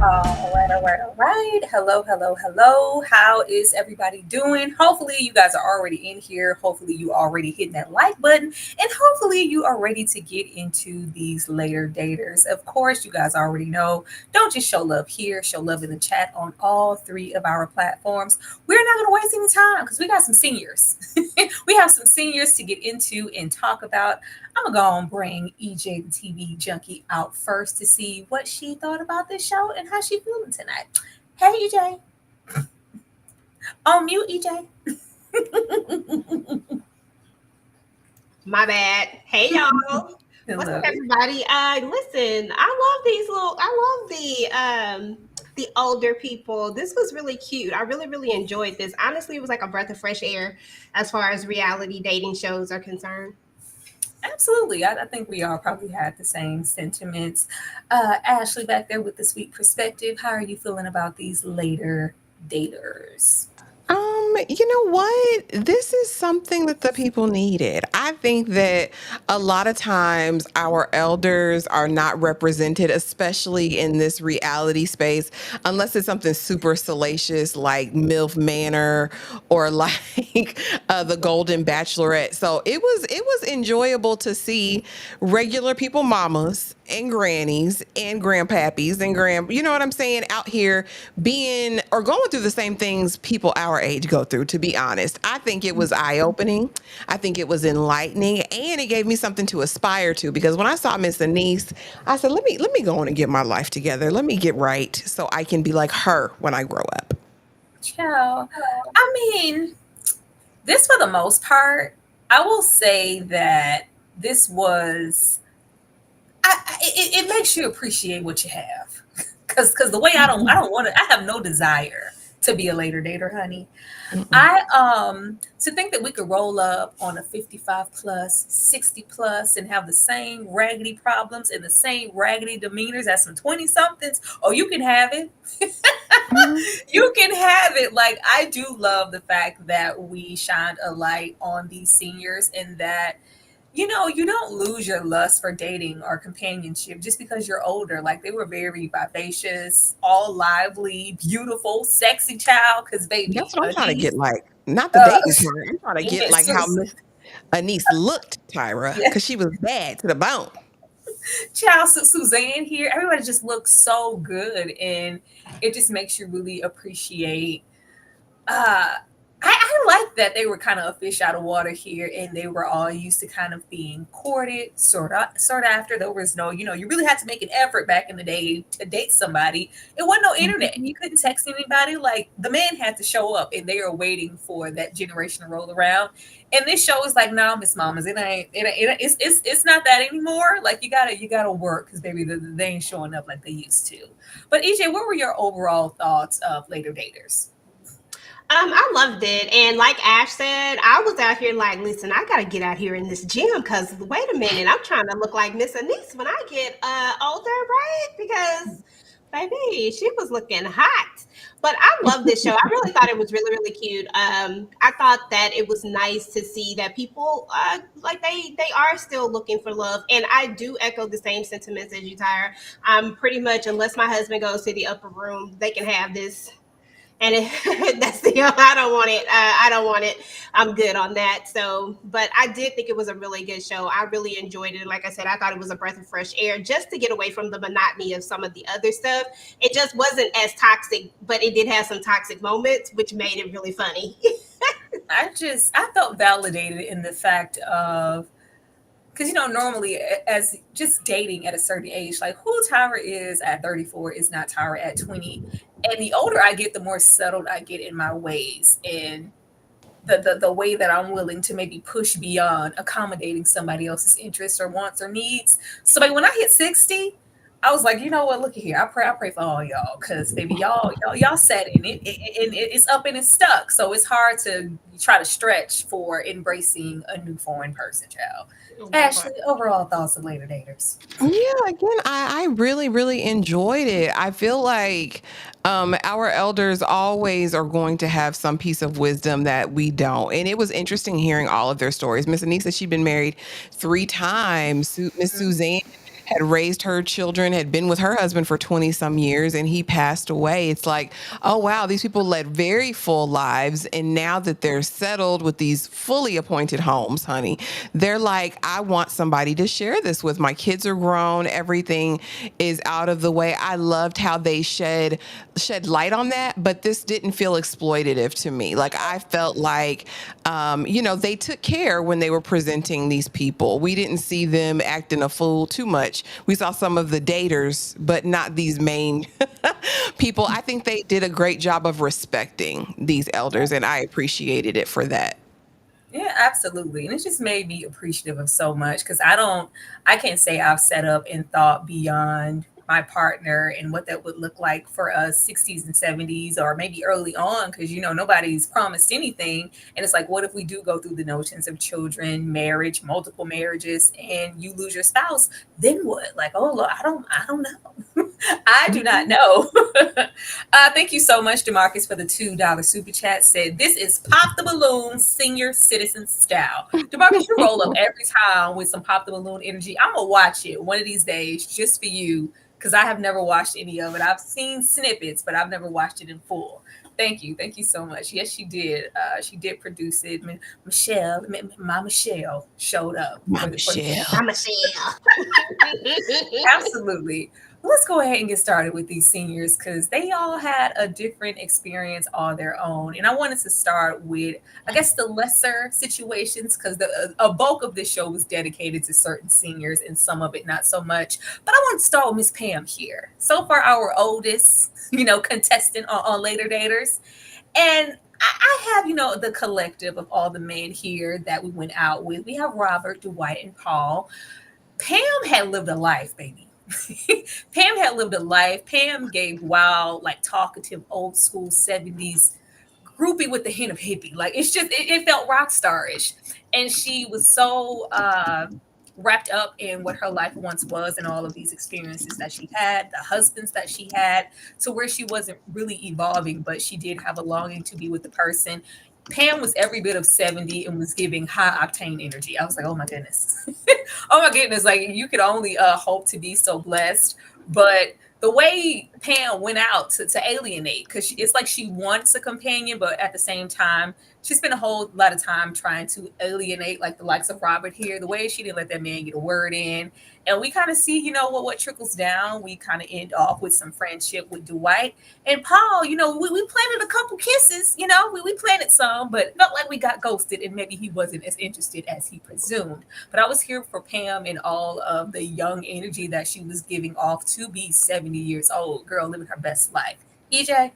All right. Hello, hello, hello. How is everybody doing? Hopefully, you guys are already in here. Hopefully, you already hitting that like button. And hopefully, you are ready to get into these later daters. Of course, you guys already know. Don't just show love here, show love in the chat on all three of our platforms. We're not going to waste any time because we got some seniors. We have some seniors to get into and talk about. I'm gonna bring EJ the TV junkie out first to see what she thought about this show and how she feeling tonight. Hey EJ, on mute EJ. My bad. Hey y'all. What's up, Hello. everybody? Listen, I love the older people. This was really cute. I really, really enjoyed this. Honestly, it was like a breath of fresh air as far as reality dating shows are concerned. Absolutely. I think we all probably had the same sentiments. Ashley back there with the sweet perspective. How are you feeling about these later daters? You know what? This is something that the people needed. I think that a lot of times our elders are not represented, especially in this reality space, unless it's something super salacious like MILF Manor or like the Golden Bachelorette. So it was enjoyable to see regular people, mamas and grannies and grandpappies and you know what I'm saying, out here being or going through the same things people our age go through. To be honest, I think it was eye-opening. I think it was enlightening, and it gave me something to aspire to, because when I saw Miss Anise, I said, let me go on and get my life together. Let me get right so I can be like her when I grow up. Ciao. I mean, this for the most part, I will say that this was it makes you appreciate what you have. Cause the way I don't want to, I have no desire to be a later dater, honey. Mm-mm. I to think that we could roll up on a 55 plus, 60 plus and have the same raggedy problems and the same raggedy demeanors as some 20 somethings. Oh, you can have it. Mhm. You can have it. Like, I do love the fact that we shined a light on these seniors, and that you don't lose your lust for dating or companionship just because you're older. Like, they were very vivacious, all lively, beautiful, sexy child. Because baby, That's what I'm trying to get Anise, like. Not the uh, dating part. I'm trying to get like how yes, Miss Anise looked, Tyra, yeah, because she was bad to the bone. child Suzanne here. Everybody just looks so good, and it just makes you really appreciate uh I like that they were kind of a fish out of water here, and they were all used to kind of being courted, sort after. There was no, you really had to make an effort back in the day to date somebody. It wasn't no internet. Mhm. You couldn't text anybody. Like, the man had to show up, and they are waiting for that generation to roll around. And this show is like, no, Miss Mamas, it's not that anymore. Like, you gotta work, because baby, they ain't showing up like they used to. But EJ, what were your overall thoughts of later daters? I loved it. And like Ash said, I was out here like, listen, I gotta get out here in this gym because wait a minute, I'm trying to look like Miss Anise when I get older, right? Because baby, she was looking hot. But I love this show. I really thought it was really, really cute. I thought that it was nice to see that people like they are still looking for love. And I do echo the same sentiments as you, Tyra. I'm pretty much, unless my husband goes to the upper room, they can have this and that's the I don't want it. I don't want it. I'm good on that. So, but I did think it was a really good show. I really enjoyed it. Like I said, I thought it was a breath of fresh air just to get away from the monotony of some of the other stuff. It just wasn't as toxic, but it did have some toxic moments, which made it really funny. I felt validated in the fact of, because normally as just dating at a certain age, like who Tyra is at 34 is not Tyra at 20. And the older I get, the more settled I get in my ways, and the way that I'm willing to maybe push beyond accommodating somebody else's interests or wants or needs. So like when I hit 60, I was like, you know what? Look at here. I pray for all y'all, because baby, y'all set in it, it's up and it's stuck. So it's hard to try to stretch for embracing a new foreign person, child. That Ashley, part. overall thoughts of later daters. Yeah, again, I really, really enjoyed it. I feel like our elders always are going to have some piece of wisdom that we don't. And it was interesting hearing all of their stories. Miss Anissa, she'd been married 3 times. Miss Suzanne had raised her children, had been with her husband for 20 some years, and he passed away. It's like, oh, wow, these people led very full lives. And now that they're settled with these fully appointed homes, honey, they're like, I want somebody to share this with. My kids are grown, everything is out of the way. I loved how they shed light on that, but this didn't feel exploitative to me. Like I felt like they took care when they were presenting these people. We didn't see them acting a fool too much. We saw some of the daters, but not these main people. I think they did a great job of respecting these elders, and I appreciated it for that. Yeah, absolutely. And it just made me appreciative of so much, because I can't say I've set up and thought beyond my partner and what that would look like for us 60s and 70s, or maybe early on, because nobody's promised anything. And it's like, what if we do go through the notions of children, marriage, multiple marriages, and you lose your spouse? Then what? Like, oh Lord, I don't know. I do not Mhm. know. Thank you so much, Demarcus, for the $2 super chat. Said this is Pop the Balloon senior citizen style. Demarcus, you roll up every time with some Pop the Balloon energy. I'm gonna watch it one of these days just for you, because I have never watched any of it. I've seen snippets, but I've never watched it in full. Thank you so much. Yes, she did. She did produce it. Michelle, my Michelle showed up My for the Michelle. I'm Michelle. Absolutely. Let's go ahead and get started with these seniors, because they all had a different experience on their own. And I wanted to start with, I guess, the lesser situations, because a bulk of this show was dedicated to certain seniors and some of it not so much. But I want to start with Miss Pam here. So far, our oldest, contestant on Later Daters. And I have, the collective of all the men here that we went out with. We have Robert, Dwight, and Paul. Pam had lived a life, baby. Pam had lived a life. Pam gave wild, like talkative, old school 70s groupie with the hint of hippie. Like it felt rock starish. And she was so wrapped up in what her life once was and all of these experiences that she had, the husbands that she had, to where she wasn't really evolving, but she did have a longing to be with the person. Pam was every bit of 70 and was giving high octane energy. I was like, oh my goodness. Oh my goodness. Like you could only hope to be so blessed. But the way Pam went out to alienate, because it's like she wants a companion, but at the same time, she spent a whole lot of time trying to alienate like the likes of Robert here. The way she didn't let that man get a word in. And we kind of see, what trickles down. We kind of end off with some friendship with Dwight. And Paul, we planted a couple kisses, we planted some, but felt like we got ghosted, and maybe he wasn't as interested as he presumed. But I was here for Pam and all of the young energy that she was giving off to be 70 years old, girl living her best life. EJ?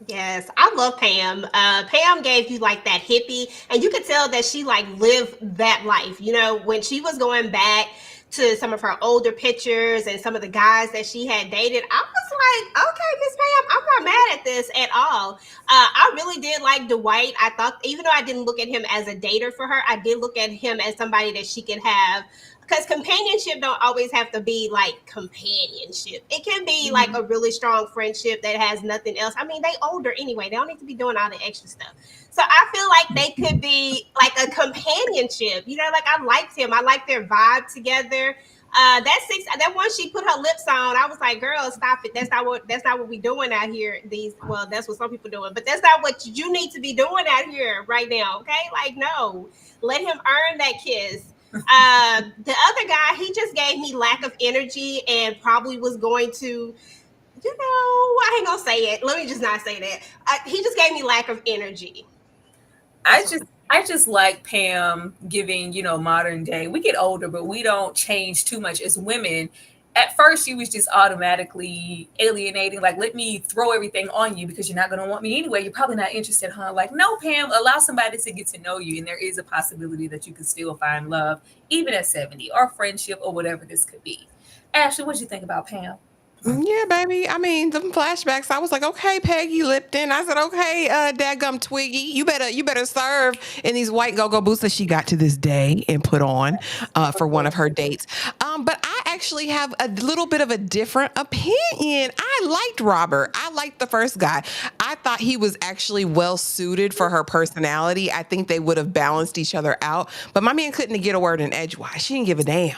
Yes, I love Pam. Pam gave you like that hippie, and you could tell that she like lived that life. When she was going back to some of her older pictures and some of the guys that she had dated, I was like, okay, Miss Pam, I'm not mad at this at all. I really did like Dwight. I thought, even though I didn't look at him as a dater for her, I did look at him as somebody that she could have, because companionship don't always have to be like companionship. It can be like Mm-hmm. a really strong friendship that has nothing else. I mean, they older anyway. They don't need to be doing all the extra stuff. So I feel like they could be like a companionship. Like I liked him. I liked their vibe together. That one she put her lips on. I was like, girl, stop it. That's not what we doing out here. That's what some people doing, but that's not what you need to be doing out here right now. Okay, like no, let him earn that kiss. The other guy, he just gave me lack of energy and probably was going to, I ain't gonna say it. Let me just not say that. He just gave me lack of energy. I That's what. just I just like Pam giving, modern day. We get older, but we don't change too much as women. At first, she was just automatically alienating, like, let me throw everything on you because you're not going to want me anyway. You're probably not interested, huh? Like, no, Pam, allow somebody to get to know you. And there is a possibility that you can still find love, even at 70, or friendship, or whatever this could be. Ashley, what do you think about Pam? Yeah, baby. I mean, them flashbacks. I was like, okay, Peggy Lipton. I said, okay, dadgum Twiggy, you better serve in these white go-go boots that she got to this day and put on for one of her dates. But I actually have a little bit of a different opinion. I liked Robert. I liked the first guy. I thought he was actually well suited for her personality. I think they would have balanced each other out. But my man couldn't get a word in edgewise. She didn't give a damn.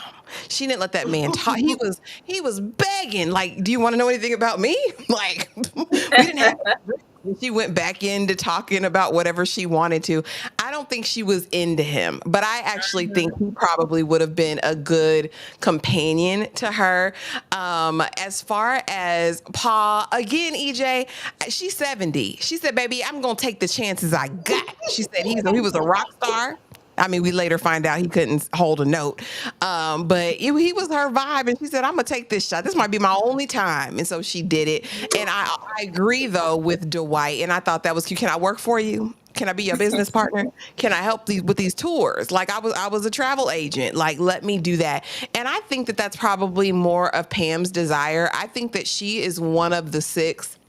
She didn't let that man talk. He was begging, like, do you want to know anything about me? Like, we didn't have she went back into talking about whatever she wanted to. I don't think she was into him, but I actually think he probably would have been a good companion to her. As far as Paul, again, EJ, she's 70. She said, baby, I'm going to take the chances I got. She said he was a rock star. I mean, we later find out he couldn't hold a note. But he was her vibe, and she said, "I'm gonna take this shot. This might be my only time." And so she did it. And I agree though with Dwight, and I thought that was cute. Can I work for you? Can I be your business partner? Can I help these with these tours? Like I was a travel agent. Like let me do that. And I think that that's probably more of Pam's desire. I think that she is one of the six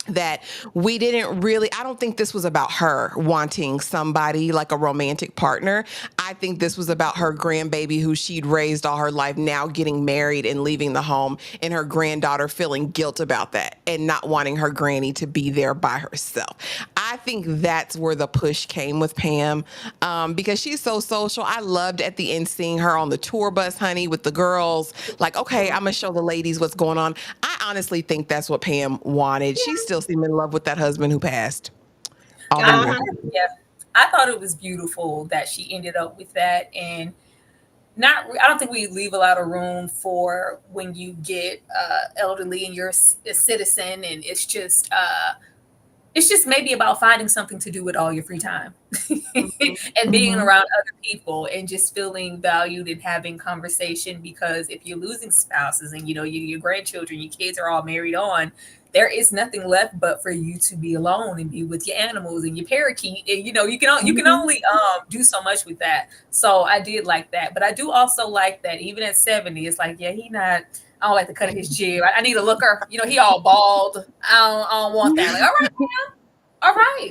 that we didn't really I don't think this was about her wanting somebody like a romantic partner. I think this was about her grandbaby who she'd raised all her life now getting married and leaving the home, and her granddaughter feeling guilt about that and not wanting her granny to be there by herself. I think that's where the push came with Pam, because she's so social. I loved at the end seeing her on the tour bus, honey, with the girls. Like, okay, I'm gonna show the ladies what's going on. I honestly think that's what Pam wanted. She still seemed in love with that husband who passed all them I, years. Uh-huh. I yeah, I thought it was beautiful that she ended up with that, and not. I don't think we leave a lot of room for when you get elderly and you're a citizen, and it's just maybe about finding something to do with all your free time Mhm. and being Hmm. around other people and just feeling valued and having conversation. Because if you're losing spouses and your grandchildren, your kids are all married on, there is nothing left but for you to be alone and be with your animals and your parakeet. And you can Hmm. only do so much with that. So I did like that, but I do also like that even at 70, it's like, yeah, he not. I don't like the cut of his jib. I need a looker. He all bald. I don't want that. Like, all right.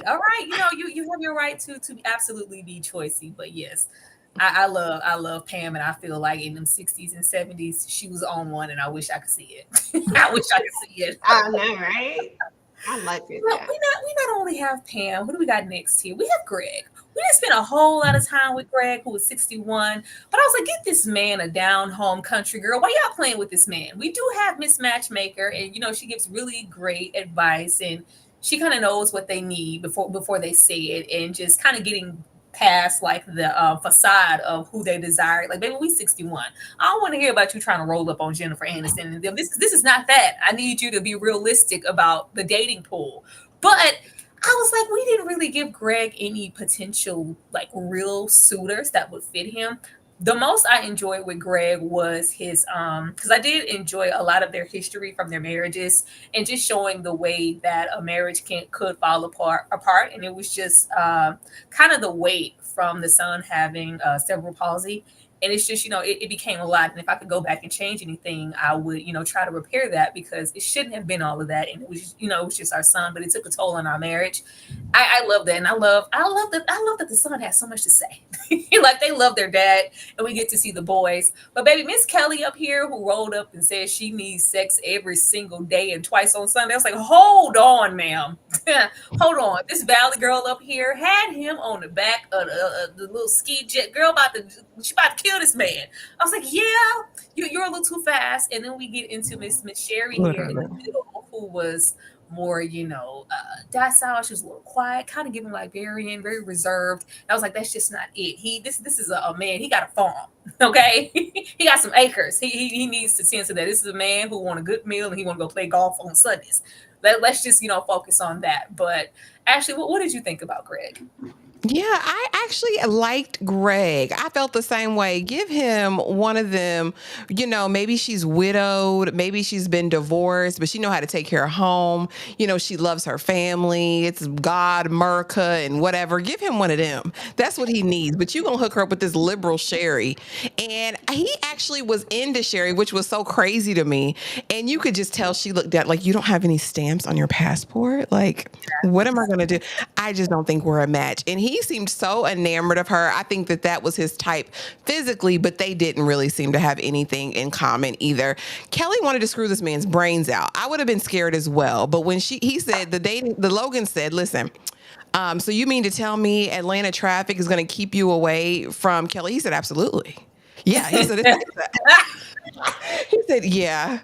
You have your right to absolutely be choicy, but yes, I love Pam, and I feel like in them 60s and 70s she was on one, and I wish I could see it. I wish I could see it. I know, right? I like it. Well, That. we not only have Pam. Who do we got next here? We have Greg. We didn't spend a whole lot of time with Greg, who was 61. But I was like, get this man a down home country girl. Why y'all playing with this man? We do have Miss Matchmaker, and she gives really great advice, and she kind of knows what they need before they say it, and just kind of getting past like the facade of who they desire. Like, baby, we 61. I don't want to hear about you trying to roll up on Jennifer Aniston and them. This is not that. I need you to be realistic about the dating pool. But I was like, we didn't really give Greg any potential like real suitors that would fit him. The most I enjoyed with Greg was his because I did enjoy a lot of their history from their marriages and just showing the way that a marriage could fall apart, and it was just kind of the weight from the son having cerebral palsy. And it's just, it became a lot. And if I could go back and change anything, I would, try to repair that, because it shouldn't have been all of that. And it was, it was just our son, but it took a toll on our marriage. I love that. And I love that the son has so much to say. Like, they love their dad, and we get to see the boys. But baby, Miss Kelly up here, who rolled up and said she needs sex every single day and twice on Sunday. I was like, hold on, ma'am. Hold on. This Valley girl up here had him on the back of the little ski jet. Girl, she about to kill this man. I was like, yeah, you're a little too fast. And then we get into Miss Sherry here in the Literally. middle, who was more, docile. She was a little quiet, kind of giving Liberian, very reserved. And I was like, that's just not it. This is a man. He got a farm, okay? He got some acres. He needs to tend to that. This is a man who want a good meal and he want to go play golf on Sundays. Let's just focus on that. But Ashley, what did you think about Greg? Yeah, I actually liked Greg. I felt the same way. Give him one of them, maybe she's widowed, maybe she's been divorced, but she know how to take care of home. She loves her family. It's God, America, and whatever. Give him one of them. That's what he needs. But you going to hook her up with this liberal Sherry. And he actually was into Sherry, which was so crazy to me. And you could just tell she looked at like, you don't have any stamps on your passport? Like, what am I going to do? I just don't think we're a match. And he seemed so enamored of her. I think that was his type physically, but they didn't really seem to have anything in common either. Kelly wanted to screw this man's brains out. I would have been scared as well. But when he said the Logan said, listen, so you mean to tell me Atlanta traffic is going to keep you away from Kelly? He said, absolutely. Yeah, he said, he said, yeah.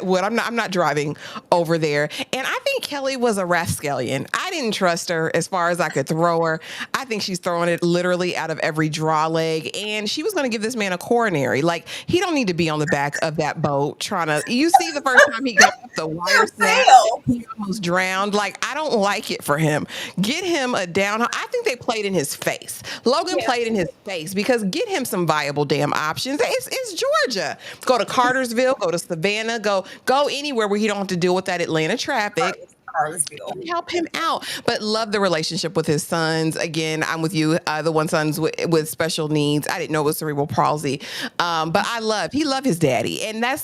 What? I'm not driving over there. And I think Kelly was a rascallion. I didn't trust her as far as I could throw her. I think she's throwing it literally out of every draw leg. And she was going to give this man a coronary. Like, he don't need to be on the back of that boat trying to. You see, the first time he got up the wire snap, he almost drowned. Like, I don't like it for him. Get him a down. I think they played in his face. Logan played in his face because get him some viable damn options. It's Georgia. Go to Cartersville, go to Savannah, go anywhere where he don't have to deal with that Atlanta traffic. Cartersville. Help him out, but love the relationship with his sons. Again, I'm with you. The one son's with special needs. I didn't know it was cerebral palsy, but he loved his daddy, and I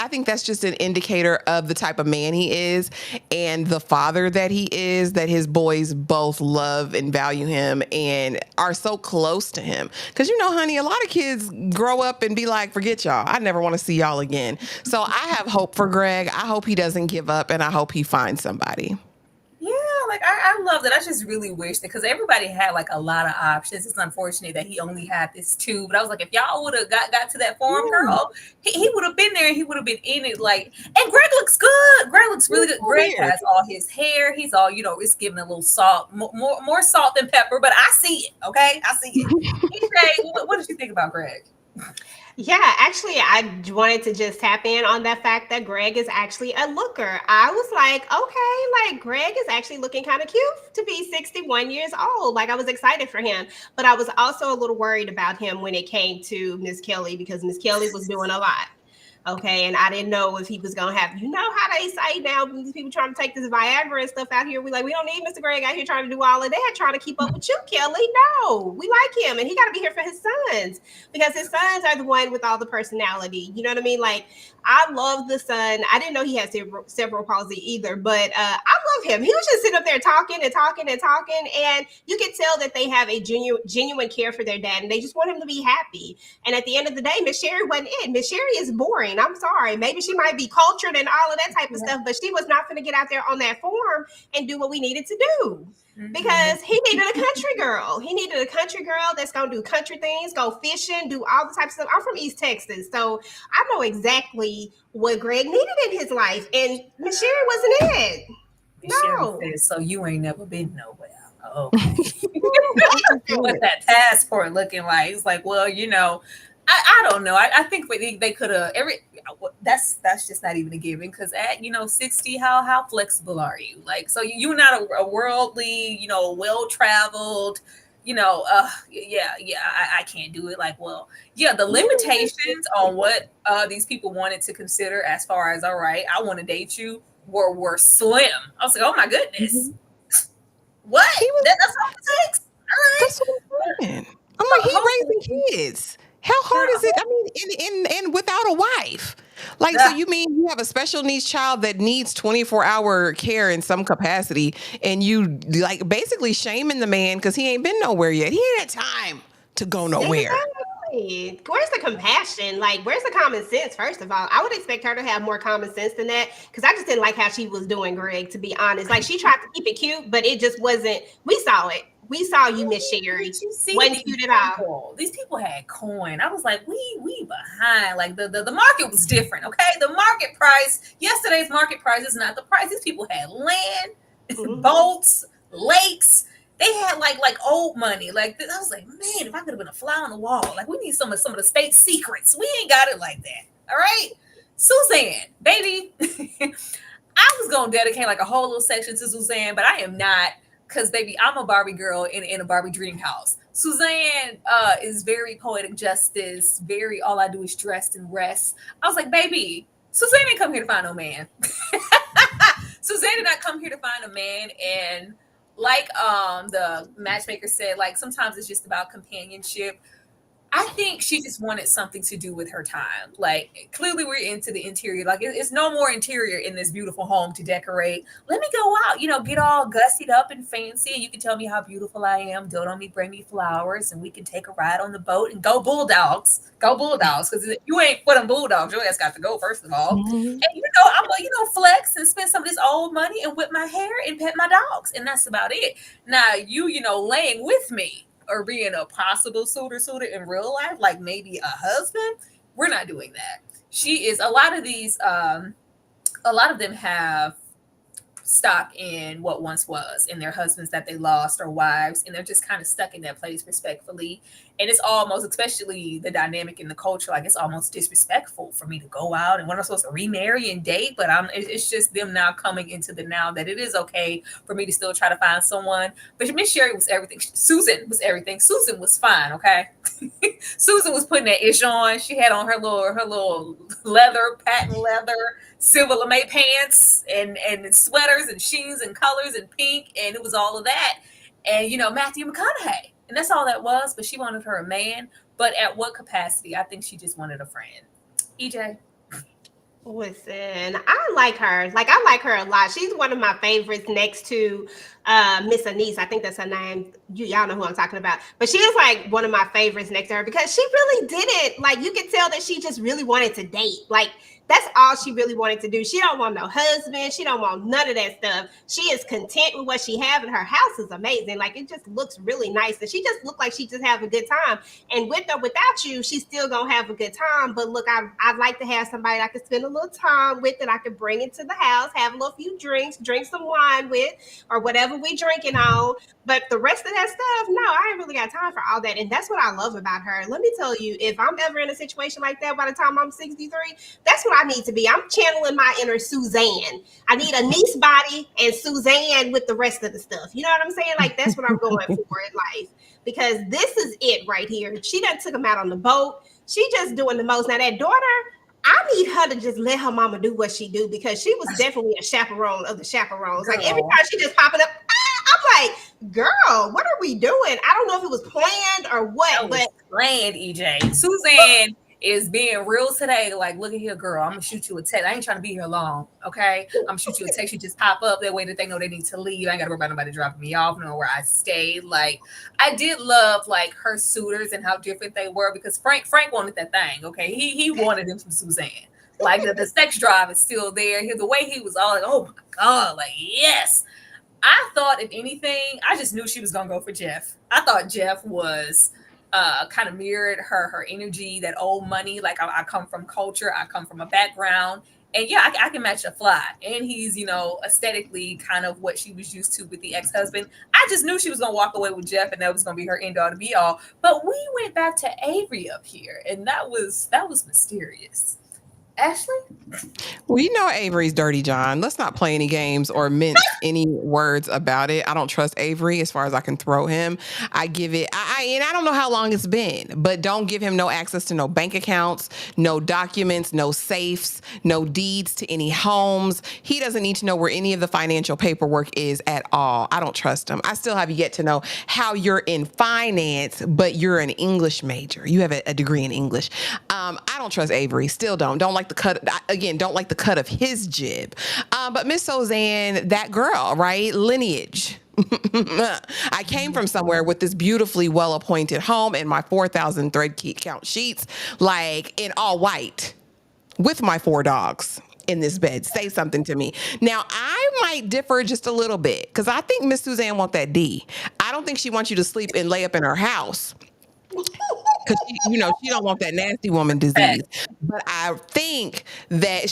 think that's just an indicator of the type of man he is and the father that he is. That his boys both love and value him and are so close to him. Because honey, a lot of kids grow up and be like, "Forget y'all. I never want to see y'all again." So I have hope for Greg. I hope he doesn't give up, and I hope he finds somebody. Yeah, like I love that. I just really wish that because everybody had like a lot of options. It's unfortunate that he only had this two. But I was like, if y'all would have got to that forum, girl, he would have been there and he would have been in it. Like, and Greg looks good. Greg looks really good. Greg has all his hair. He's all, it's giving a little salt, more salt than pepper. But I see it. Okay, I see it. EJ, what did you think about Greg? Yeah, actually, I wanted to just tap in on that fact that Greg is actually a looker. I was like, okay, like Greg is actually looking kind of cute to be 61 years old. Like I was excited for him, but I was also a little worried about him when it came to Miss Kelly because Miss Kelly was doing a lot. Okay, and I didn't know if he was gonna have, how they say now, these people trying to take this Viagra and stuff out here. We don't need Mr. Greg out here trying to do all of that, trying to keep up with you, Kelly. No, we like him, and he got to be here for his sons because his sons are the one with all the personality. You know what I mean? Like I love the son. I didn't know he had cerebral palsy either, but I love him. He was just sitting up there talking and talking and talking, and you could tell that they have a genuine care for their dad, and they just want him to be happy. And at the end of the day, Miss Sherry wasn't it. Miss Sherry is boring. I'm sorry. Maybe she might be cultured and all of that type of stuff, but she was not going to get out there on that farm and do what we needed to do. Because he needed a country girl. He needed a country girl that's going to do country things, go fishing, do all the types of stuff. I'm from East Texas, so I know exactly what Greg needed in his life. And Miss Sherry wasn't it. No. Says, so you ain't never been nowhere. Okay. What that passport looking like? It's like, well, I don't know. I think they could have that's just not even a given because at 60, how flexible are you? Like, so you're not a worldly, well traveled, I can't do it. Like, well, yeah, the limitations on what these people wanted to consider as far as all right, I want to date you were slim. I was like, oh my goodness, what? That's all it takes. All right. That's what I'm saying. I'm like, he raising kids. How hard is it? I mean, and without a wife. Like, so you mean you have a special needs child that needs 24-hour care in some capacity, and you like basically shaming the man because he ain't been nowhere yet. He ain't had time to go nowhere. Exactly. Where's the compassion? Like, where's the common sense? First of all, I would expect her to have more common sense than that because I just didn't like how she was doing Greg, to be honest. Like, she tried to keep it cute, but it just wasn't. We saw it. We saw you, Miss Sherry. Did you see Wasn't these cute at all. people? These people had coin. I was like, we behind. Like the market was different. Okay, the market price. Yesterday's market price is not the price. These people had land, Hmm. boats, lakes. They had like old money. Like I was like, man, if I could have been a fly on the wall. Like we need some of the state secrets. We ain't got it like that. All right, Suzanne, baby. I was gonna dedicate like a whole little section to Suzanne, but I am not, because baby, I'm a Barbie girl in a Barbie dream house. Suzanne is very poetic justice, very all I do is dress and rest. I was like, baby, Suzanne didn't come here to find no man. Suzanne did not come here to find a man, and like the matchmaker said, like sometimes it's just about companionship. I think she just wanted something to do with her time. Like, clearly, we're into the interior. Like, it's no more interior in this beautiful home to decorate. Let me go out, get all gussied up and fancy. And you can tell me how beautiful I am. Dote on me, bring me flowers, and we can take a ride on the boat and go Bulldogs. Go Bulldogs. Because you ain't for them Bulldogs. Your ass got to go, first of all. Mhm. And, I'm going to, flex and spend some of this old money and whip my hair and pet my dogs. And that's about it. Now, laying with me or being a possible suitor in real life, like maybe a husband, we're not doing that. She is, a lot of these, a lot of them have stock in what once was, in their husbands that they lost or wives, and they're just kind of stuck in that place respectfully. And it's almost, especially the dynamic in the culture, like it's almost disrespectful for me to go out and when I'm supposed to remarry and date, but it's just them now coming into the now that it is okay for me to still try to find someone. But Miss Sherry was everything. Susan was everything. Susan was fine, okay. Susan was putting that ish on. She had on her little leather, patent leather, silver lame pants and sweaters and shoes and colors and pink, and it was all of that. And Matthew McConaughey, and that's all that was. But she wanted her a man. But at what capacity? I think she just wanted a friend. EJ. Listen, I like her. Like I like her a lot. She's one of my favorites next to Miss Anise. I think that's her name. Y'all know who I'm talking about. But she is like one of my favorites next to her because she really did it. Like you could tell that she just really wanted to date. Like that's all she really wanted to do. She don't want no husband. She don't want none of that stuff. She is content with what she have, and her house is amazing. Like it just looks really nice, and she just looked like she just have a good time. And with or without you, she's still gonna have a good time. But look, I'd like to have somebody I could spend a little time with, that I could bring into the house, have a little few drinks, drink some wine with, or whatever we drinking on. But the rest of that stuff, no, I ain't really got time for all that. And that's what I love about her. Let me tell you, if I'm ever in a situation like that by the time I'm 63, that's what I need to be. I'm channeling my inner Suzanne. I need a niece body and Suzanne with the rest of the stuff. You know what I'm saying? Like that's what I'm going for in life. Because this is it right here. She done took him out on the boat. She just doing the most. Now that daughter, I need her to just let her mama do what she do, because she was definitely a chaperone of the chaperones. Like every Girl, time she just popping up, I'm like, girl, what are we doing? I don't know if it was planned or what, that but was planned, EJ. Suzanne is being real today. Like, look at here, girl. I'm gonna shoot you a text. I ain't trying to be here long. Okay. I'm gonna shoot you a text. You just pop up that way that they know they need to leave. I ain't gotta worry about nobody dropping me off, know where I stay. Like, I did love like her suitors and how different they were, because Frank wanted that thing. Okay. He wanted him from Suzanne. Like the sex drive is still there. The way he was all like, oh my God, like, yes. I thought, if anything, I just knew she was gonna go for Jeff. I thought Jeff was kind of mirrored her energy, that old money. Like I come from culture, I come from a background, and yeah, I can match a fly. And he's aesthetically kind of what she was used to with the ex husband. I just knew she was gonna walk away with Jeff, and that was gonna be her end all to be all. But we went back to Avery up here, and that was mysterious. Ashley. We know Avery's dirty, John. Let's not play any games or mince any words about it. I don't trust Avery as far as I can throw him. I give it, and I don't know how long it's been, but don't give him no access to no bank accounts, no documents, no safes, no deeds to any homes. He doesn't need to know where any of the financial paperwork is at all. I don't trust him. I still have yet to know how you're in finance, but you're an English major. You have a degree in English. I don't trust Avery. Still don't. Don't like the cut. Again, don't like the cut of his jib. But Miss Suzanne, that girl, right? Lineage. I came from somewhere with this beautifully well-appointed home and my 4,000 thread count sheets, like in all white, with my 4 dogs in this bed. Say something to me. Now, I might differ just a little bit, because I think Miss Suzanne want that D. I don't don't think she wants you to sleep and lay up in her house because she don't want that nasty woman disease. Fact. But I think that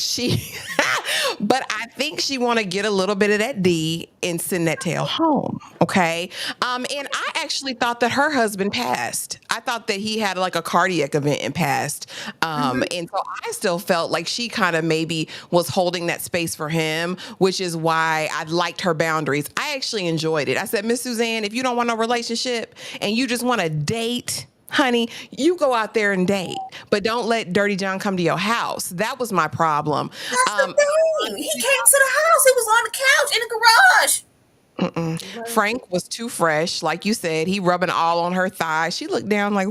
but I think she want to get a little bit of that D and send that tail home. Okay. And I actually thought that her husband passed. I thought that he had like a cardiac event and passed. Mhm. And so I still felt like she kind of maybe was holding that space for him, which is why I liked her boundaries. I actually enjoyed it. I said, Miss Suzanne, if you don't want no relationship and you just want to date, honey, you go out there and date, but don't let Dirty John come to your house. That was my problem. That's the Um, thing. He came to the house. He was on the couch in the garage. Frank was too fresh, like you said. He rubbing all on her thigh. She looked down like,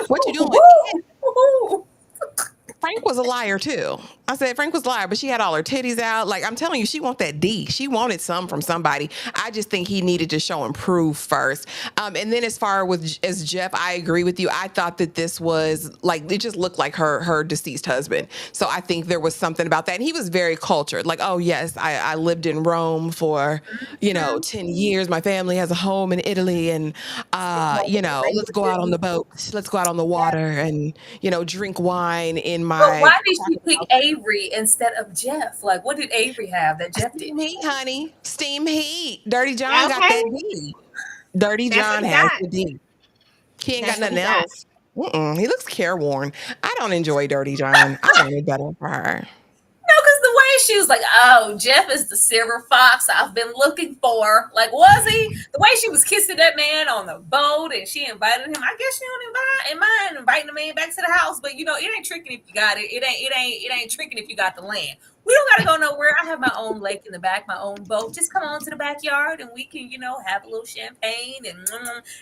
"What you doing?" Frank was a liar too. I said Frank was a liar, but she had all her titties out. Like I'm telling you, she want that D. She wanted some from somebody. I just think he needed to show and prove first. And then as far with as Jeff, I agree with you. I thought that this was like it just looked like her deceased husband. So I think there was something about that. And he was very cultured. Like, oh yes, I lived in Rome for Mhm. 10 years. My family has a home in Italy, and Speak multiple let's go out on the languages. boat. Let's go out on the Yeah. water and drink wine in But my why did she pick crocodile. Avery instead of Jeff? Like, what did Avery have that Jeff Steam didn't? heat, honey. Steam heat. Dirty John got Okay, that D. Dirty that's what John he has got. the D. He ain't got That's what nothing he got. else. He looks careworn. I don't enjoy Dirty John. I wanted better for her. No, because the way she was like, "Oh, Jeff is the silver fox I've been looking for." Like, was he? The way she was kissing that man on the boat, and she invited him. I guess she don't mind inviting the man back to the house, but it ain't tricking if you got it. It ain't tricking if you got the land. We don't gotta go nowhere. I have my own lake in the back, my own boat. Just come on to the backyard, and we can, have a little champagne, and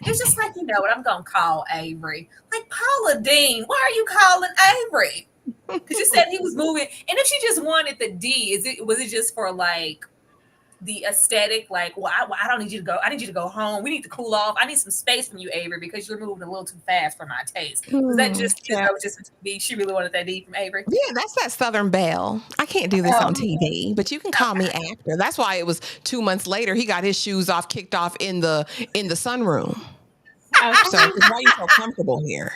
it's just like what I'm gonna call Avery, like Paula Dean. Why are you calling Avery? Because you said he was moving, and if she just wanted the D, was it just for like the aesthetic? Like, well, I don't need you to go. I need you to go home. We need to cool off. I need some space from you, Avery, because you're moving a little too fast for my taste. Was that just Yeah. that was just a D? She really wanted that D from Avery. Yeah, that's that Southern Belle. I can't do this Oh, on TV, but you can call me after. That's why it was 2 months later. He got his shoes off, kicked off in the sunroom. So, Okay. 'cause why are you so comfortable here?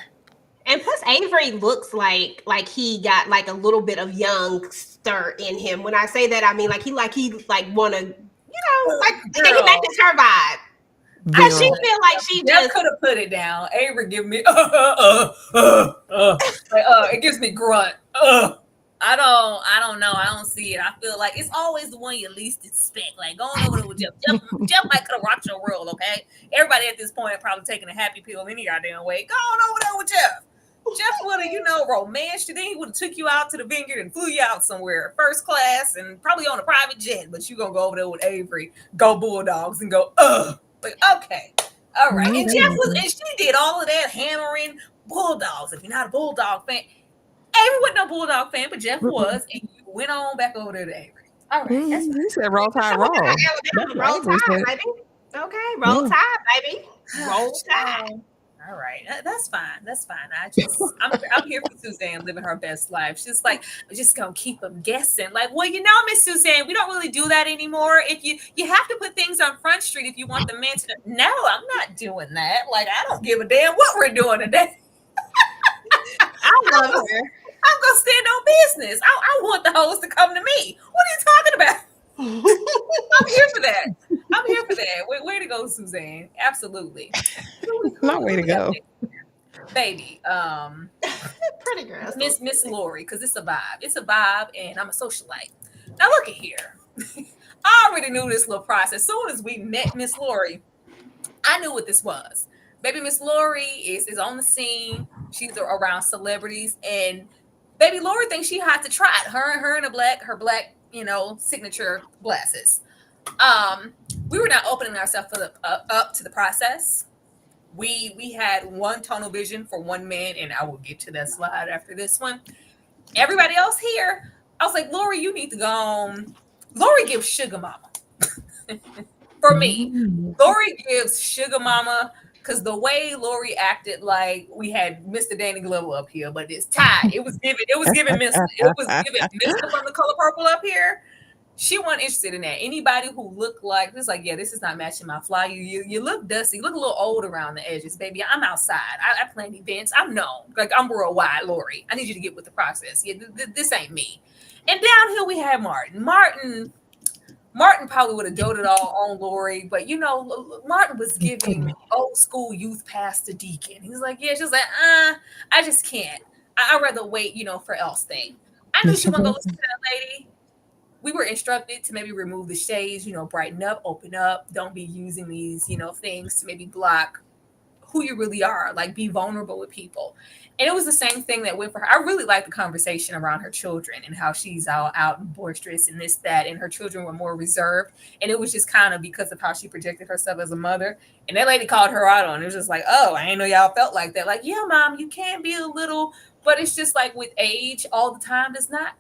And plus, Avery looks like he got like a little bit of youngster in him. When I say that, I mean like wanna like take it back girl, to her vibe. Cause she Very. feel like she Jeff just could have put it down. Avery give me like it gives me grunt. I don't know. I don't see it. I feel like it's always the one you least expect. Like going over there with Jeff. Jeff might could have rocked your world, okay? Everybody at this point probably taking a happy pill any goddamn way. Go on over there with Jeff. Jeff would have, romanced you. Then he would have took you out to the vineyard and flew you out somewhere, first class, and probably on a private jet. But you gonna go over there with Avery, go Bulldogs, and go, like, okay, all right. No, And that Jeff was, wasn't. and she did all of that hammering Bulldogs. If you're not a Bulldog fan, Avery wasn't no Bulldog fan, but Jeff Mm-mm. was, and you went on back over there to Avery. All right, that's He said, "Roll Tide, we got roll." That's Alabama. what Roll Avery Tide, said. baby. Okay, roll Yeah. Tide, baby. fine. Roll Tide. So, all right, that's fine. That's fine. I'm here for Suzanne living her best life. She's like, I'm just gonna keep them guessing. Like, well, Miss Suzanne, we don't really do that anymore. If you have to put things on Front Street if you want the man to know. No, I'm not doing that. Like, I don't give a damn what we're doing today. I love I'm her. I'm gonna stand on business. I want the hoes to come to me. What are you talking about? I'm here for that. I'm here for that. Way to go, Suzanne. Absolutely. No way Who to we got go. next? Baby, Pretty girls. Miss Lori, because it's a vibe. It's a vibe, and I'm a socialite. Now look at here. I already knew this little process. As soon as we met Miss Lori, I knew what this was. Baby Miss Lori is on the scene. She's around celebrities, and baby Lori thinks she had to try it. Her and her black, signature glasses. Um, we were not opening ourselves for up to the process. We had one tunnel vision for one man, and I will get to that slide after this one. Everybody else here, I was like, Lori, you need to go on. Lori gives Sugar Mama for me. Mm. Lori gives Sugar Mama because the way Lori acted like we had Mr. Danny Glover up here, but it's tied. It was given Mr. It was given Mr. from the color purple up here. She wasn't interested in that. Anybody who looked like this, like, yeah, this is not matching my fly. You look dusty. You look a little old around the edges, baby. I'm outside. I plan events. I'm known. Like, I'm worldwide, Lori. I need you to get with the process. Yeah, this ain't me. And down here we have Martin. Martin probably would have doted all on Lori, but Martin was giving old school youth pastor deacon. He was like, yeah, she's like, I just can't. I'd rather wait, for else thing. I knew she Mr. wasn't gonna listen Wilson. to that lady. We were instructed to maybe remove the shades, brighten up, open up. Don't be using these, things to maybe block who you really are, like be vulnerable with people. And it was the same thing that went for her. I really like the conversation around her children and how she's all out and boisterous and this, that, and her children were more reserved. And it was just kind of because of how she projected herself as a mother. And that lady called her out on it. It was just like, oh, I didn't know y'all felt like that. Like, yeah, mom, you can be a little, but it's just like with age all the time does not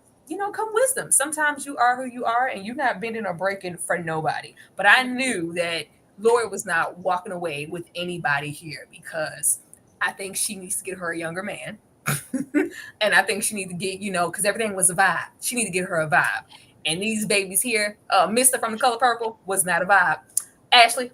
come wisdom. Sometimes you are who you are and you're not bending or breaking for nobody. But I knew that Lori was not walking away with anybody here because I think she needs to get her a younger man. And I think she needs to get, because everything was a vibe. She need to get her a vibe. And these babies here, Mister from the Color Purple was not a vibe. Ashley,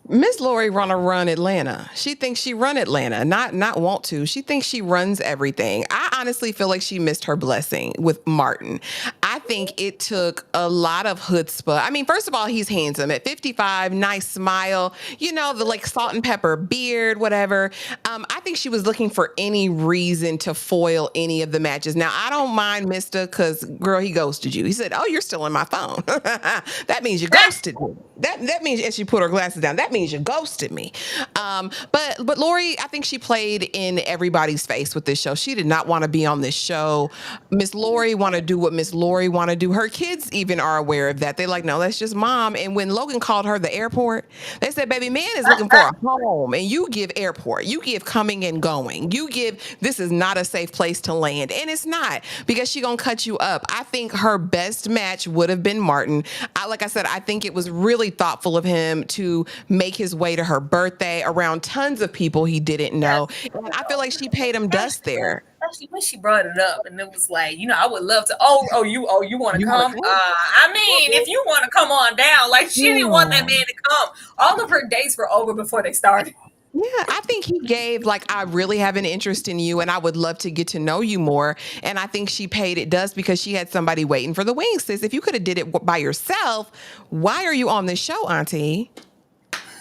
Miss Lori wanna run Atlanta. She thinks she run Atlanta, not want to. She thinks she runs everything. I honestly feel like she missed her blessing with Martin. I think it took a lot of chutzpah. I mean, first of all, he's handsome at 55, nice smile, the like salt and pepper beard, whatever. I think she was looking for any reason to foil any of the matches. Now, I don't mind Mister because girl, he ghosted you. He said, "Oh, you're still in my phone." That means you ghosted me. That means, as she put her glasses down, that means you ghosted me. But Lori, I think she played in everybody's face with this show. She did not want to be on this show. Miss Lori want to do what Miss Lori want to do. Her kids even are aware of that. They're like, no, that's just mom. And when Logan called her the airport, they said, baby, man is looking for a home, and you give airport, you give coming and going, you give this is not a safe place to land, and it's not because she gonna cut you up. I think her best match would have been Martin. Like I said, I think it was really thoughtful of him to make his way to her birthday around tons of people he didn't know. yes, And I feel like she paid him dust there. especially when she brought it up, and it was like, I would love to. You want to You want come? to come? I mean, if you want to come on down, like she didn't want that Yeah. man to come. All of her dates were over before they started. Yeah, I think he gave like I really have an interest in you and I would love to get to know you more. And I think she paid it dust because she had somebody waiting for the wings. Sis, if you could have did it by yourself, why are you on this show, Auntie?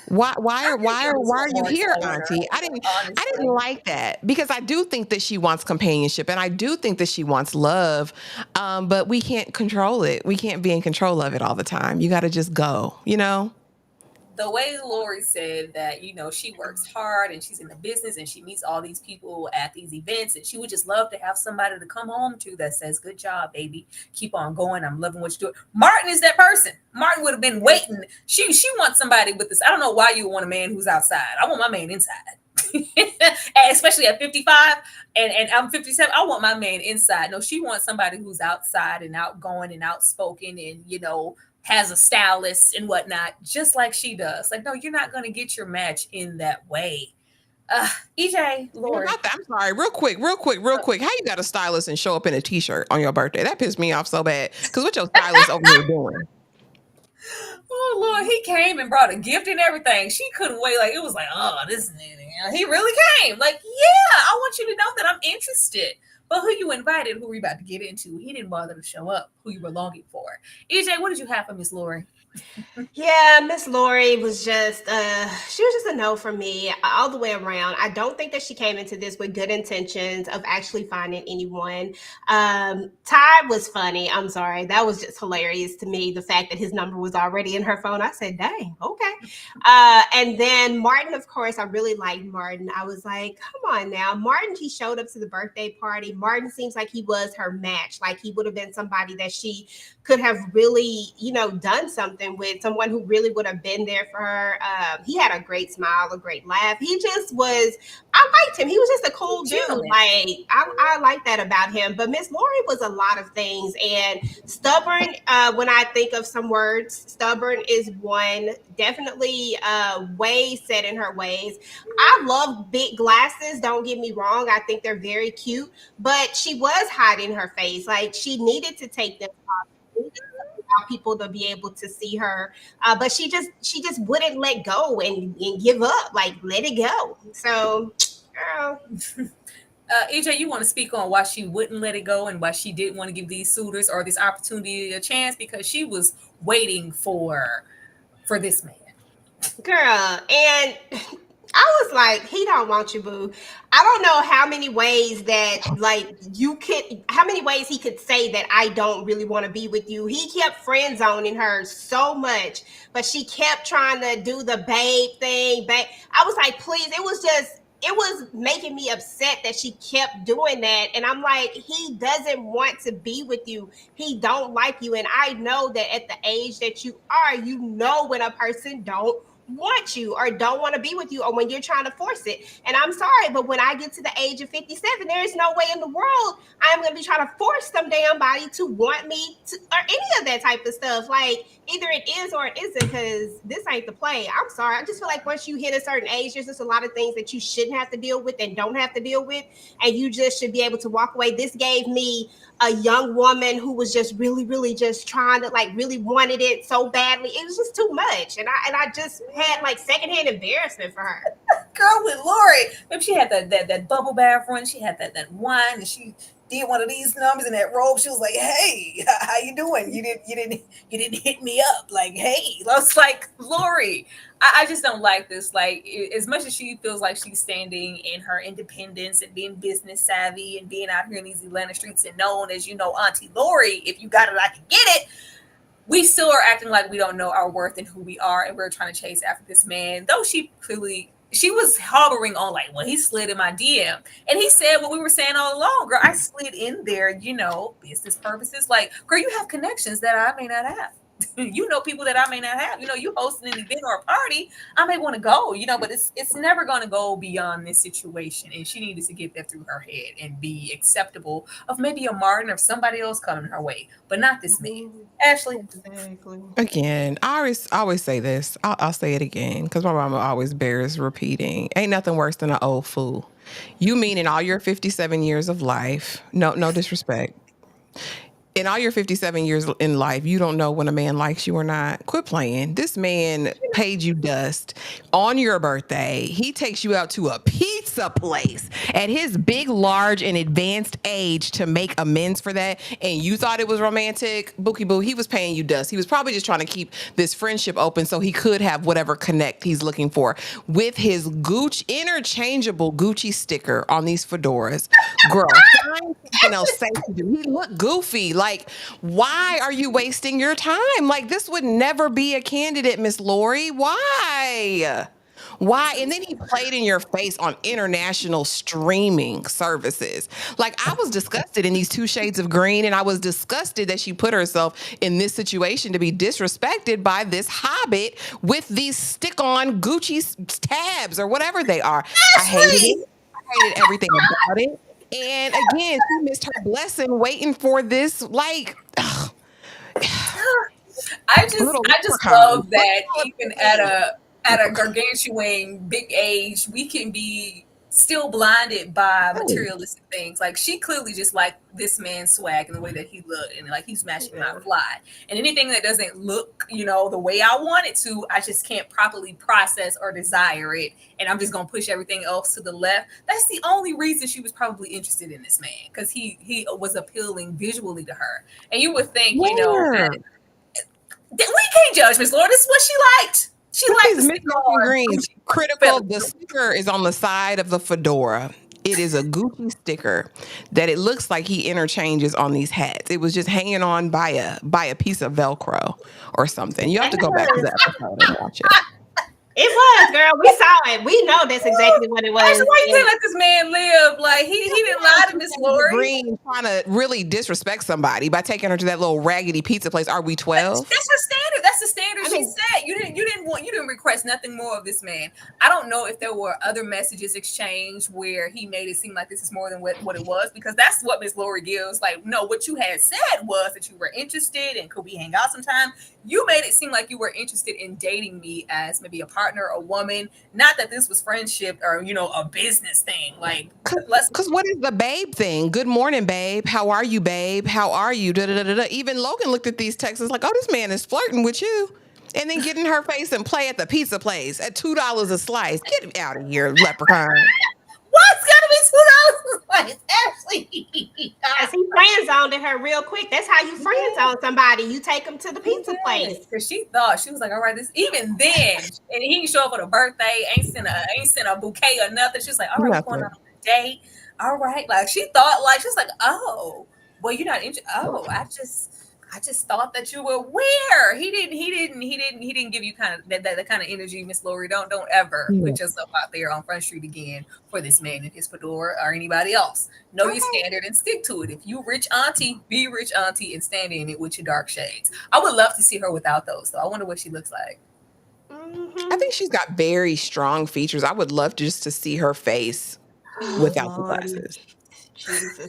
Why why I are think why it are was why are you more here, toner, Auntie? I didn't honestly. like that because I do think that she wants companionship and I do think that she wants love. But we can't control it. We can't be in control of it all the time. You got to just go, you know? The way Lori said that, she works hard and she's in the business and she meets all these people at these events and she would just love to have somebody to come home to that says, good job, baby. Keep on going. I'm loving what you're doing. Martin is that person. Martin would have been waiting. She wants somebody with this. I don't know why you want a man who's outside. I want my man inside. Especially at 55 and I'm 57. I want my man inside. No, she wants somebody who's outside and outgoing and outspoken and has a stylist and whatnot, just like she does. Like, no, you're not going to get your match in that way. EJ, Yeah, Lori, about that. I'm sorry. Real quick. How you got a stylist and show up in a t-shirt on your birthday? That pissed me off so bad. Because what your stylist over here doing? oh Lord, he came and brought a gift and everything. She couldn't wait. Like it was like, oh, this nigga. He really came. Like, yeah, I want you to know that I'm interested. But who you invited, who we about to get into, he didn't bother to show up. Who you were longing for. EJ, what did you have for Miss Lori? Yeah, Miss Lori was just she was just a no for me all the way around. I don't think that she came into this with good intentions of actually finding anyone. Ty was funny. I'm sorry. That was just hilarious to me. The fact that his number was already in her phone. I said, dang, okay. And then Martin, of course, I really liked Martin. I was like, come on now. Martin, he showed up to the birthday party. Martin seems like he was her match. Like he would have been somebody that she could have really, done something with, someone who really would have been there for her. He had a great smile, a great laugh. He just was, I liked him. He was just a cool dude. Gentleman. Like, I like that about him. But Miss Lori was a lot of things. And stubborn, when I think of some words, stubborn is one. Definitely way set in her ways. I love big glasses. Don't get me wrong. I think they're very cute. But she was hiding her face. Like, she needed to take them allow people to be able to see her. But she just wouldn't let go and give up, like let it go. So, girl, EJ, you want to speak on why she wouldn't let it go and why she didn't want to give these suitors or this opportunity a chance because she was waiting for this man. girl, and I was like, he don't want you, boo. I don't know how many ways that like you could, how many ways he could say that I don't really want to be with you. He kept friend zoning her so much, but she kept trying to do the babe thing. Babe, I was like, please. It was making me upset that she kept doing that, and I'm like, he doesn't want to be with you. He don't like you, and I know that at the age that you are, you know when a person don't want you or don't want to be with you or when you're trying to force it. And I'm sorry, but when I get to the age of 57, there is no way in the world I'm going to be trying to force some damn body to want me to, or any of that type of stuff. Like, either it is or it isn't, because this ain't the play. I'm sorry. I just feel like once you hit a certain age, there's just a lot of things that you shouldn't have to deal with and don't have to deal with. And you just should be able to walk away. This gave me a young woman who was just really, really just trying to, like, really wanted it so badly. It was just too much, and I just had like secondhand embarrassment for her. Girl with Lori. Maybe she had that bubble bath run. She had that wine, and she did one of these numbers in that robe. She was like, "Hey, how you doing? You didn't hit me up. Like, hey." I was like, Lori, I just don't like this. Like, as much as she feels like she's standing in her independence and being business savvy and being out here in these Atlanta streets and known as, Auntie Lori. If you got it, I can get it. We still are acting like we don't know our worth and who we are, and we're trying to chase after this man. Though she was hovering on like, well, he slid in my DM, and he said what we were saying all along. Girl, I slid in there, business purposes. Like, girl, you have connections that I may not have. You know people that I may not have. You hosting an event or a party, I may want to go. But it's never going to go beyond this situation, and she needed to get that through her head and be acceptable of maybe a Martin or somebody else coming her way, but not this man. Ashley. Exactly. Again, I always say this. I'll say it again because my mama always bears repeating. Ain't nothing worse than an old fool. You mean in all your 57 years of life? No disrespect. In all your 57 years in life, you don't know when a man likes you or not. Quit playing. This man paid you dust on your birthday. He takes you out to a pizza place at his big, large, and advanced age to make amends for that. And you thought it was romantic. Bookie boo, he was paying you dust. He was probably just trying to keep this friendship open so he could have whatever connect he's looking for with his interchangeable Gucci sticker on these fedoras. Girl, find something else safe to do. He looked goofy. Like, why are you wasting your time? Like, this would never be a candidate, Miss Lori. Why? Why? And then he played in your face on international streaming services. Like, I was disgusted in these 2 shades of green, and I was disgusted that she put herself in this situation to be disrespected by this hobbit with these stick-on Gucci tabs or whatever they are. I hated Ashley. it. I hated everything about it. And again, she missed her blessing waiting for this, like, I just little I just leprechaun. love What that you even doing? at a gargantuan big age, we can be still blinded by Right. materialistic things. Like, she clearly just liked this man's swag and the way that he looked, and like he's matching my Yeah. fly. And anything that doesn't look, the way I want it to, I just can't properly process or desire it. And I'm just gonna push everything else to the left. That's the only reason she was probably interested in this man, because he was appealing visually to her. And you would think, Where? that we can't judge Miss Laura. This is what she liked. She What liked is the Miss stick Martin on Green's Gucci critical? feather. The sticker is on the side of the fedora. It is a Gucci sticker that it looks like he interchanges on these hats. It was just hanging on by a piece of Velcro or something. You have And to it go back to was. the episode and watch it. It was, girl. We saw it. We know that's exactly what it Ashley, was. why you can't And let this man live? Like, he didn't lie to Miss Lori. Green trying to really disrespect somebody by taking her to that little raggedy pizza place. Are we 12? That's her standard. That's the standard I she mean, set. You didn't request nothing more of this man. I don't know if there were other messages exchanged where he made it seem like this is more than what it was, because that's what Miss Lori gives. Like, no, what you had said was that you were interested and could we hang out sometime. You made it seem like you were interested in dating me as maybe a partner, a woman. Not that this was friendship or a business thing. Like, let's. Because what is the babe thing? Good morning, babe. How are you, babe? How are you? Da, da, da, da, da. Even Logan looked at these texts like, oh, this man is flirting with you. And then get in her face and play at the pizza place at $2 a slice. Get out of here, leprechaun. What's gonna be $2? Like, Ashley. Cause he friend zoned her real quick. That's how you friend zone somebody. You take them to the pizza place. Because she thought she was like, all right, this even then, and he didn't show up for the birthday, ain't sent a bouquet or nothing. She was like, all right, we're going Nothing. out on a date. All right. Like she thought like she was like, oh, well, you're not interested. Oh, I just thought that you were aware. He didn't give you kind of that kind of energy, Miss Lori. Don't ever Yeah. put yourself out there on Front Street again for this man in his fedora or anybody else. Know your Okay. standard and stick to it. If you rich auntie, be rich auntie and stand in it with your dark shades. I would love to see her without those though. I wonder what she looks like. I Mm-hmm. think she's got very strong features. I would love just to see her face Oh without the Lordy, glasses. Jesus.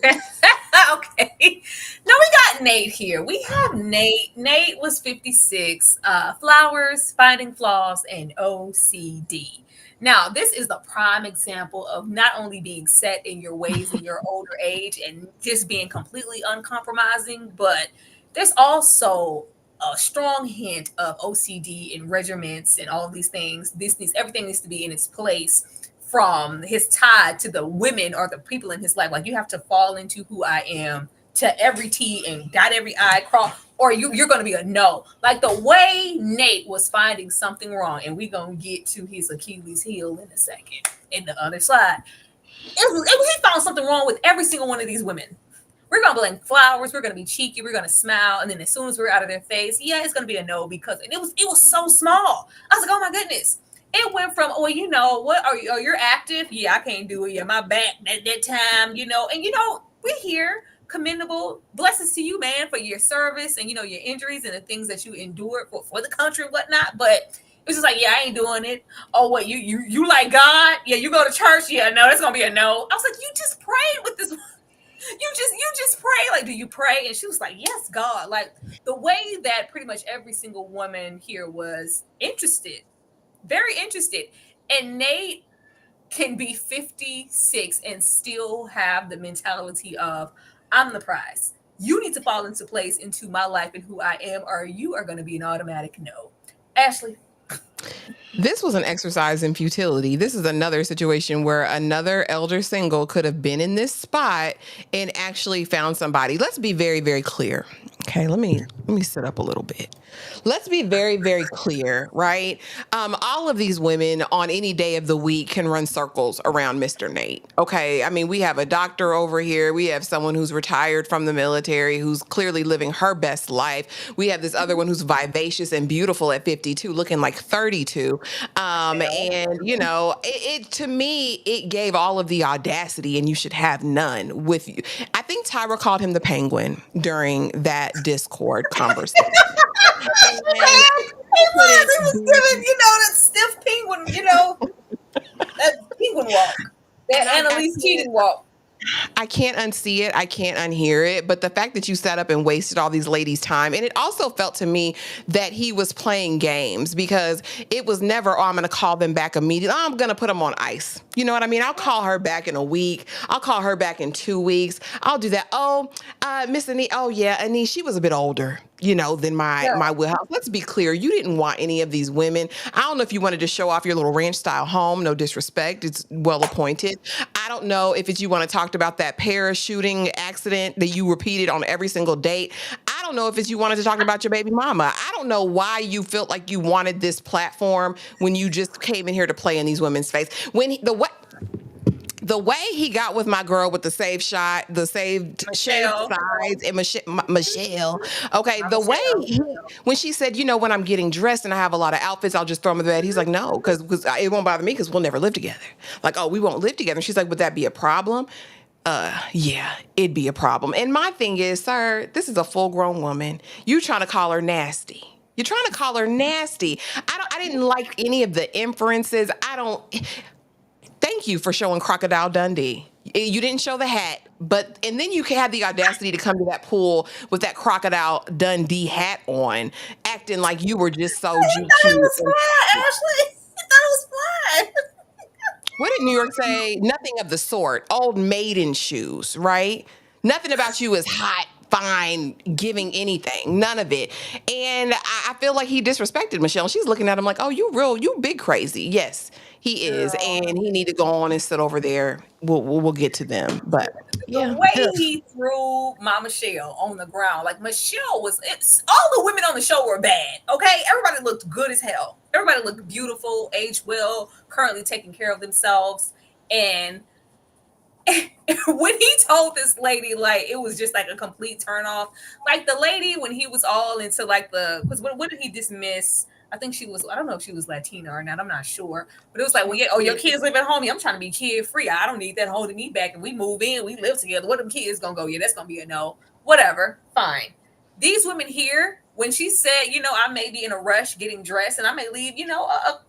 Okay. Now we got Nate here. We have Nate. Nate was 56. Flowers, finding flaws, and OCD. Now, this is the prime example of not only being set in your ways in your older age and just being completely uncompromising, but there's also a strong hint of OCD and regiments and all of these things. Everything needs to be in its place from his tie to the women or the people in his life. Like you have to fall into who I am to every T and dot every I, cross, or you're going to be a no. Like the way Nate was finding something wrong, and we're going to get to his Achilles heel in a second in the other slide. He found something wrong with every single one of these women. We're gonna blame flowers. We're gonna be cheeky. We're gonna smile, and then as soon as we're out of their face, yeah, it's gonna be a no because and it was so small. I was like, oh my goodness. It went from, oh, what are you? Oh, you're active. Yeah, I can't do it. Yeah, my back that time. And we're here. Commendable blessings to you, man, for your service and your injuries and the things that you endured for the country and whatnot. But it was just like, yeah, I ain't doing it. Oh, what you like God? Yeah, you go to church? Yeah, no, that's gonna be a no. I was like, you just prayed with this you just pray. Like, do you pray? And she was like, yes, God. Like the way that pretty much every single woman here was interested, very interested. And Nate can be 56 and still have the mentality of, I'm the prize. You need to fall into place into my life and who I am, or you are going to be an automatic no. Ashley. This was an exercise in futility. This is another situation where another elder single could have been in this spot and actually found somebody. Let's be very, very clear. Okay, let me sit up a little bit. Let's be very, very clear, right? All of these women on any day of the week can run circles around Mr. Nate. Okay, I mean, we have a doctor over here. We have someone who's retired from the military, who's clearly living her best life. We have this other one who's vivacious and beautiful at 52, looking like 32. And it to me, it gave all of the audacity, and you should have none with you. I think Tyra called him the penguin during that Discord conversation. And He was. He was giving, that stiff penguin, that penguin walk, that And I Annalise can't. Keating walk. I can't unsee it. I can't unhear it. But the fact that you sat up and wasted all these ladies' time, and it also felt to me that he was playing games because it was never, oh, I'm going to call them back immediately. Oh, I'm going to put them on ice. You know what I mean? I'll call her back in a week. I'll call her back in 2 weeks. I'll do that. Oh, Miss Annie. Oh, yeah, Annie, she was a bit older, than my wheelhouse. Let's be clear. You didn't want any of these women. I don't know if you wanted to show off your little ranch style home. No disrespect. It's well appointed. I don't know if it's you want to talk about that parachuting accident that you repeated on every single date. I don't know if it's you wanted to talk about your baby mama. I don't know why you felt like you wanted this platform when you just came in here to play in these women's face. The way he got with my girl with the saved shot, the saved shaved Michelle. sides, and Michelle. Okay, My the way Michelle. when she said, when I'm getting dressed and I have a lot of outfits, I'll just throw them in the bed. He's like, no, because it won't bother me because we'll never live together. Like, oh, we won't live together. And she's like, would that be a problem? Yeah, it'd be a problem. And my thing is, sir, this is a full grown woman. You trying to call her nasty. You're trying to call her nasty. I didn't like any of the inferences. I don't. Thank you for showing Crocodile Dundee. You didn't show the hat, and then you had the audacity to come to that pool with that Crocodile Dundee hat on, acting like you were just so He thought it GQ. was fun, Ashley. He what did New York say? Nothing of the sort. Old maiden shoes, right? Nothing about you is hot, fine, giving anything. None of it. And I feel like he disrespected Michelle. She's looking at him like, oh, you big crazy. Yes, he is. Girl, And he need to go on and sit over there. We'll get to them. But the yeah. way Ugh. he threw Mama Michelle on the ground, like Michelle was, it's all the women on the show were bad. Okay, everybody looked good as hell. Everybody looked beautiful, aged well, currently taking care of themselves, and when he told this lady, like, it was just like a complete turn off. Like the lady, when he was all into like the, because what did he dismiss? I think she was, I don't know if she was Latina or not, I'm not sure. But it was like, well, yeah, oh, your kids live at home. Yeah, I'm trying to be kid free. I don't need that holding me back. And we move in, we live together. What them kids gonna go? Yeah, that's gonna be a no. Whatever, fine. These women here, when she said, I may be in a rush getting dressed and I may leave,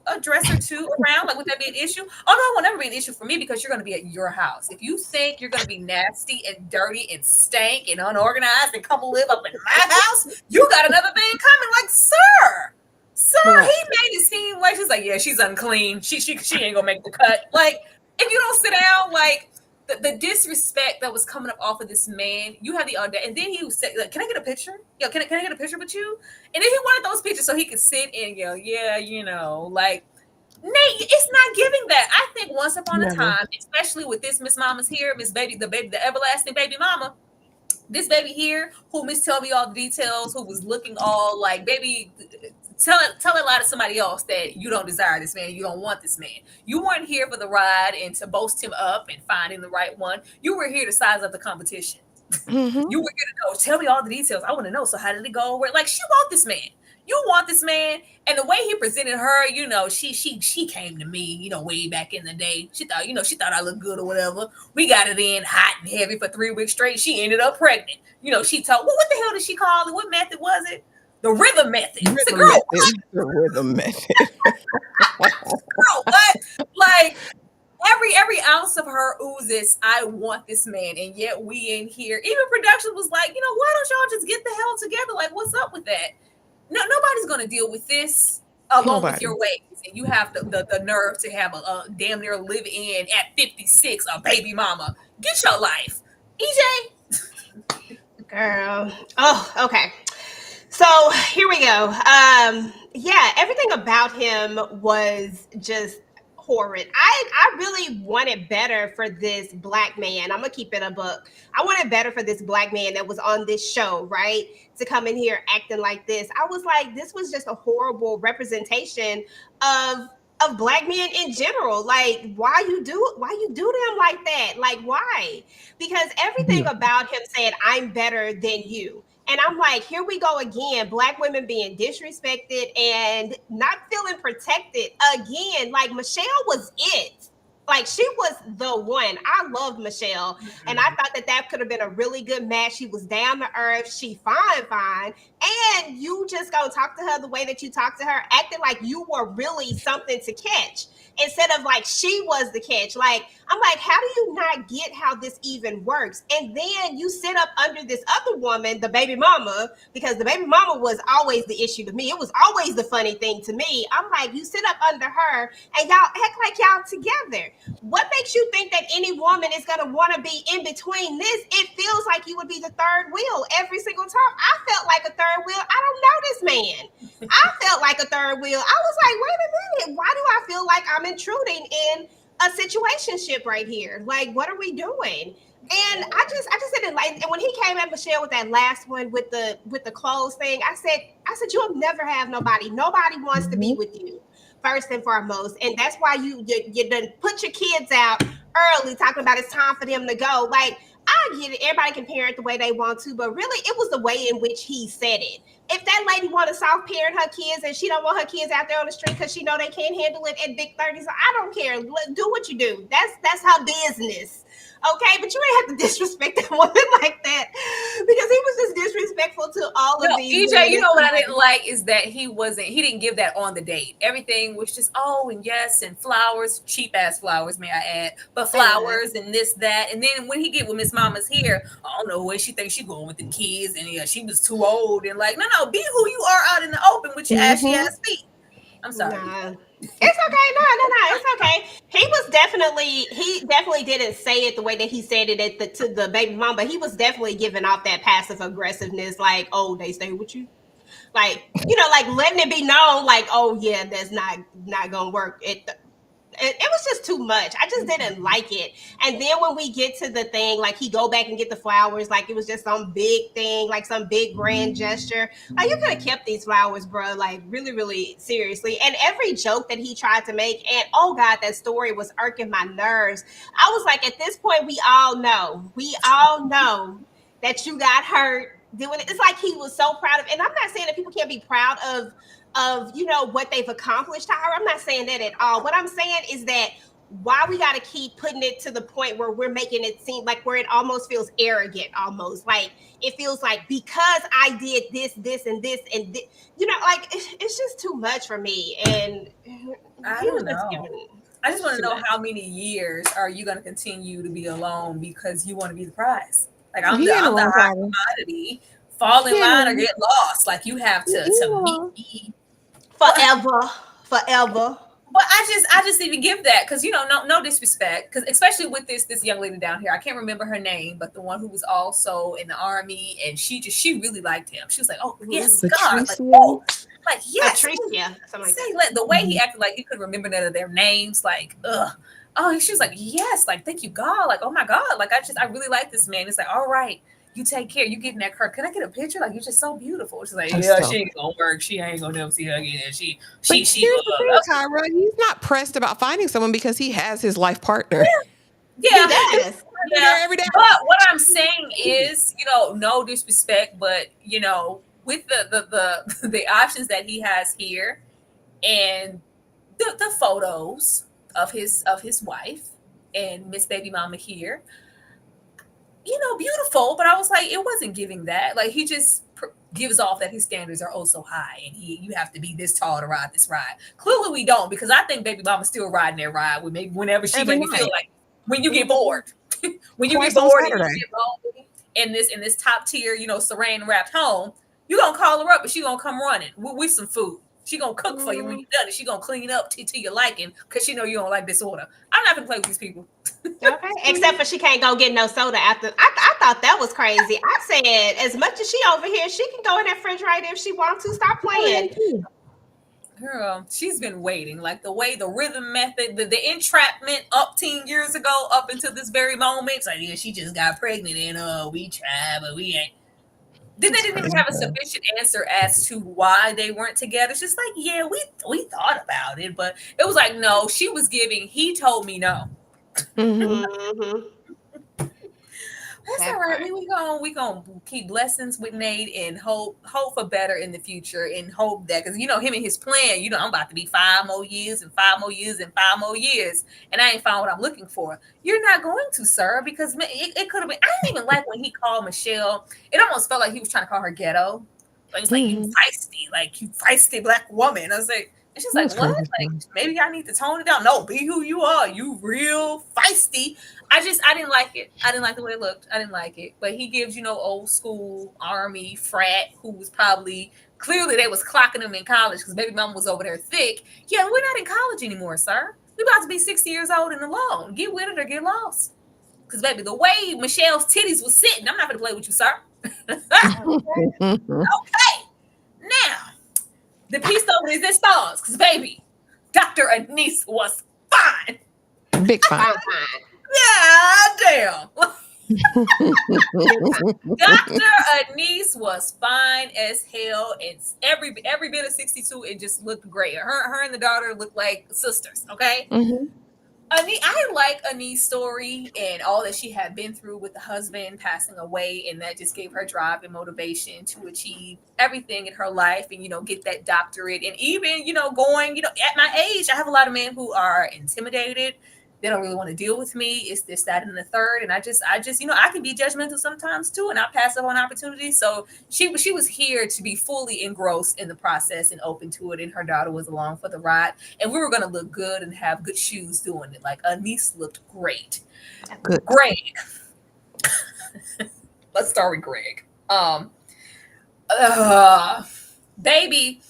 a dress or two around, like, would that be an issue? Oh, no, it will never be an issue for me because you're going to be at your house. If you think you're going to be nasty and dirty and stank and unorganized and come live up in my house, you got another thing coming. Like, sir, Right. he made it seem like she's like, yeah, she's unclean. She ain't gonna make the cut. Like, if you don't sit down, like, the disrespect that was coming up off of this man, you had the audacity. And then he was saying, like, can I get a picture? Yo, can I get a picture with you? And then he wanted those pictures so he could sit and go, yeah, like, Nate, it's not giving that. I think once upon a Never. time, especially with this Miss Mama's here, Miss Baby, the everlasting baby mama, this baby here who Miss tell me all the details, who was looking all like, baby, tell a lot of somebody else that you don't desire this man, you don't want this man. You weren't here for the ride and to boast him up and finding the right one. You were here to size up the competition. Hmm. You were here to know. Tell me all the details. I want to know. So how did it go? Where, like, she want this man. You want this man, and the way he presented her, she came to me, way back in the day. She thought I looked good or whatever. We got it in hot and heavy for 3 weeks straight. She ended up pregnant. She told, well, what the hell did she call it? What method was it? The rhythm method. I said, Rhythm girl, method. The rhythm method. what? Like, every ounce of her oozes, I want this man. And yet we in here, even production was like, why don't y'all just get the hell together? Like, what's up with that? No, nobody's gonna deal with this along with Nobody. your ways. And you have the nerve to have a damn near live in at 56, a baby mama. Get your life. EJ. Girl. Oh, okay. So here we go. Yeah, everything about him was just horrid. I really wanted better for this black man. I'm gonna keep it a book. I wanted better for this black man that was on this show, right? To come in here acting like this. I was like, this was just a horrible representation of black men in general. Like, why you do them like that? Like, why? Because everything about him said, I'm better than you. And I'm like, here we go again. Black women being disrespected and not feeling protected again. Like, Michelle was it. Like, she was the one. I loved Michelle. And I thought that could have been a really good match. She was down to earth. She fine. And you just go talk to her the way that you talk to her, acting like you were really something to catch instead of like she was the catch. Like, I'm like, how do you not get how this even works? And then you sit up under this other woman, the baby mama, because the baby mama was always the issue to me. It was always the funny thing to me. I'm like, you sit up under her and y'all act like y'all together. What makes you think that any woman is going to want to be in between this? It feels like you would be the third wheel every single time. I felt like a third wheel. I don't know this man. I felt like a third wheel. I was like, wait a minute. Why do I feel like I'm intruding in a situationship right here? Like, what are we doing? And I just didn't like. And when he came at Michelle with that last one with the clothes thing, I said you'll never have nobody. Nobody wants to be Mhm. with you first and foremost, and that's why you done put your kids out early, talking about it's time for them to go. Like, I get it. Everybody can parent the way they want to, but really, it was the way in which he said it. If that lady want to soft parent her kids and she don't want her kids out there on the street because she know they can't handle it at big 30s, I don't care. Do what you do. That's her business. Okay, but you ain't have to disrespect that woman like that because he was just disrespectful to all No, of these EJ, women. you It's know what I like, didn't like is that he didn't give that on the date. Everything was just, oh, and yes, and flowers, cheap ass flowers, may I add, but uh, flowers and this, that. And then when he get with Miss Mama's here, I don't know where she thinks she going with the kids. And yeah, she was too old. And like, no, be who you are out in the open with your ashy Mhm. ass feet. I'm sorry, nah. EJ. It's okay. No. It's okay. He was he definitely didn't say it the way that he said it to the baby mom, but he was definitely giving off that passive aggressiveness, like, oh, they stay with you, like, like letting it be known, like, oh yeah, that's not gonna work. It was just too much. I just didn't like it. And then when we get to the thing, like he go back and get the flowers, like it was just some big thing, like some big grand gesture. Like you could have kept these flowers, bro. Like really, really seriously. And every joke that he tried to make, and oh god, that story was irking my nerves. I was like, at this point, we all know that you got hurt doing it. It's like he was so proud of, and I'm not saying that people can't be proud of what they've accomplished. Tyra, I'm not saying that at all. What I'm saying is that why we got to keep putting it to the point where we're making it seem like where it almost feels arrogant, almost like it feels like because I did this and this and this, like it's just too much for me. And I he was don't just know. giving I just want to too know much. how many years are you going to continue to be alone because you want to be the prize? Like I'm the He ain't I'm the alone, high Tyra. commodity. Fall in He ain't line or alone. get lost. Like you have He to ain't meet alone. me. But Forever, forever. I just even give that because no disrespect because especially with this young lady down here, I can't remember her name, but the one who was also in the army, and she really liked him. She was like, oh Mhm. yes, God, like Patricia. oh, like yes. Patricia, something like Say that. the way he acted like he could remember none of their names, like ugh. Oh, she was like, yes, like thank you, God, like oh my God, like I really like this man. It's like, all right, you take care, you getting that car. Can I get a picture? Like you're just so beautiful. She's like, That's yeah, so. she ain't gonna work. She ain't gonna never see her again. But She here's the thing, Tyra. He's not pressed about finding someone because he has his life partner. He yeah, does. yeah. There every day. But what I'm saying is, no disrespect, but with the options that he has here and the photos of his wife and Miss Baby Mama here, beautiful. But I was like, it wasn't giving that. Like he just gives off that his standards are oh so high, and you have to be this tall to ride this ride. Clearly, we don't because I think Baby Mama's still riding that ride with maybe whenever she Every maybe feel night. like when you get Mhm. bored, when you get Twice on bored and you Saturday. get lonely in this top tier, saran wrapped home, you gonna call her up and she gonna come running with some food. She gonna cook for you when Mhm. you're done, and she gonna clean up to your liking because she know you don't like disorder. I'm not gonna play with these people. Okay. Except for she can't go get no soda after. I thought that was crazy. I said, as much as she over here, she can go in that refrigerator if she wants to. Stop playing. Girl, she's been waiting. Like the way the rhythm method, the entrapment up 10 years ago, up until this very moment. It's like, yeah, she just got pregnant and we tried, but we ain't. Then they It's didn't even crazy, have a girl. sufficient answer as to why they weren't together. It's just like, yeah, we thought about it, but it was like, no, she was giving, he told me no. Hmm. Hmm. That's all That right. part. We gonna keep blessings with Nate and hope for better in the future and hope that because him and his plan. I'm about to be 5 more years and 5 more years and 5 more years, and I ain't found what I'm looking for. You're not going to, sir, because it could have been. I didn't even like when he called Michelle. It almost felt like he was trying to call her ghetto. Like it's like Hmm. you feisty black woman. I was like, and she's It like, was what? crazy. Like maybe I need to tone it down. No, be who you are. You real feisty. I didn't like it. I didn't like the way it looked. I didn't like it. But he gives, old school army frat who was probably clearly they was clocking him in college because baby mama was over there thick. Yeah, we're not in college anymore, sir. We about to be 60 years old and alone. Get with it or get lost. Cause baby, the way Michelle's titties was sitting, I'm not gonna play with you, sir. Okay. Now, the piece of it is this stars, cause baby, Dr. Anise was fine. Big fine. Fine, fine. Yeah, damn. Big fine. Dr. Anise was fine as hell. It's every bit of 62. It just looked great. Her and the daughter looked like sisters. Okay. Hmm. I like Anise's story and all that she had been through with the husband passing away, and that just gave her drive and motivation to achieve everything in her life and get that doctorate. And even going at my age, I have a lot of men who are intimidated. They don't really want to deal with me. It's this, that, and the third. And I just I can be judgmental sometimes too, and I pass up on opportunities. So she was here to be fully engrossed in the process and open to it, and her daughter was along for the ride, and we were going to look good and have good shoes doing it. Like Anise looked great. Good. Greg, let's start with Greg. Uh, baby,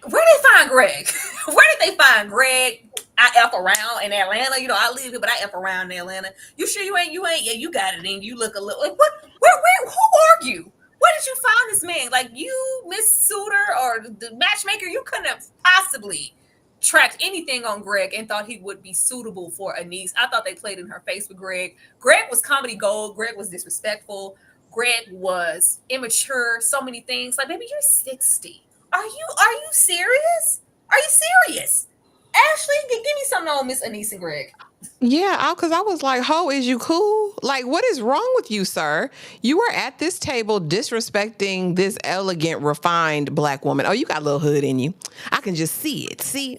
where did they find Greg? Where did they find Greg? I F around in Atlanta. You know, I live here, but I F around in Atlanta. You sure you ain't? Yeah, you got it in. You look a little like what? Who are you? Where did you find this man? Like you, Miss Suitor or the matchmaker, you couldn't have possibly tracked anything on Greg and thought he would be suitable for a niece. I thought they played in her face with Greg. Greg was comedy gold. Greg was disrespectful. Greg was immature. So many things. Like, baby, you're 60. Are you serious? Are you serious? Ashley, give me something on Miss Anise and Greg. Yeah, because I was like, "Ho, is you cool? Like, what is wrong with you, sir? You were at this table disrespecting this elegant, refined black woman. Oh, you got a little hood in you. I can just see it. See,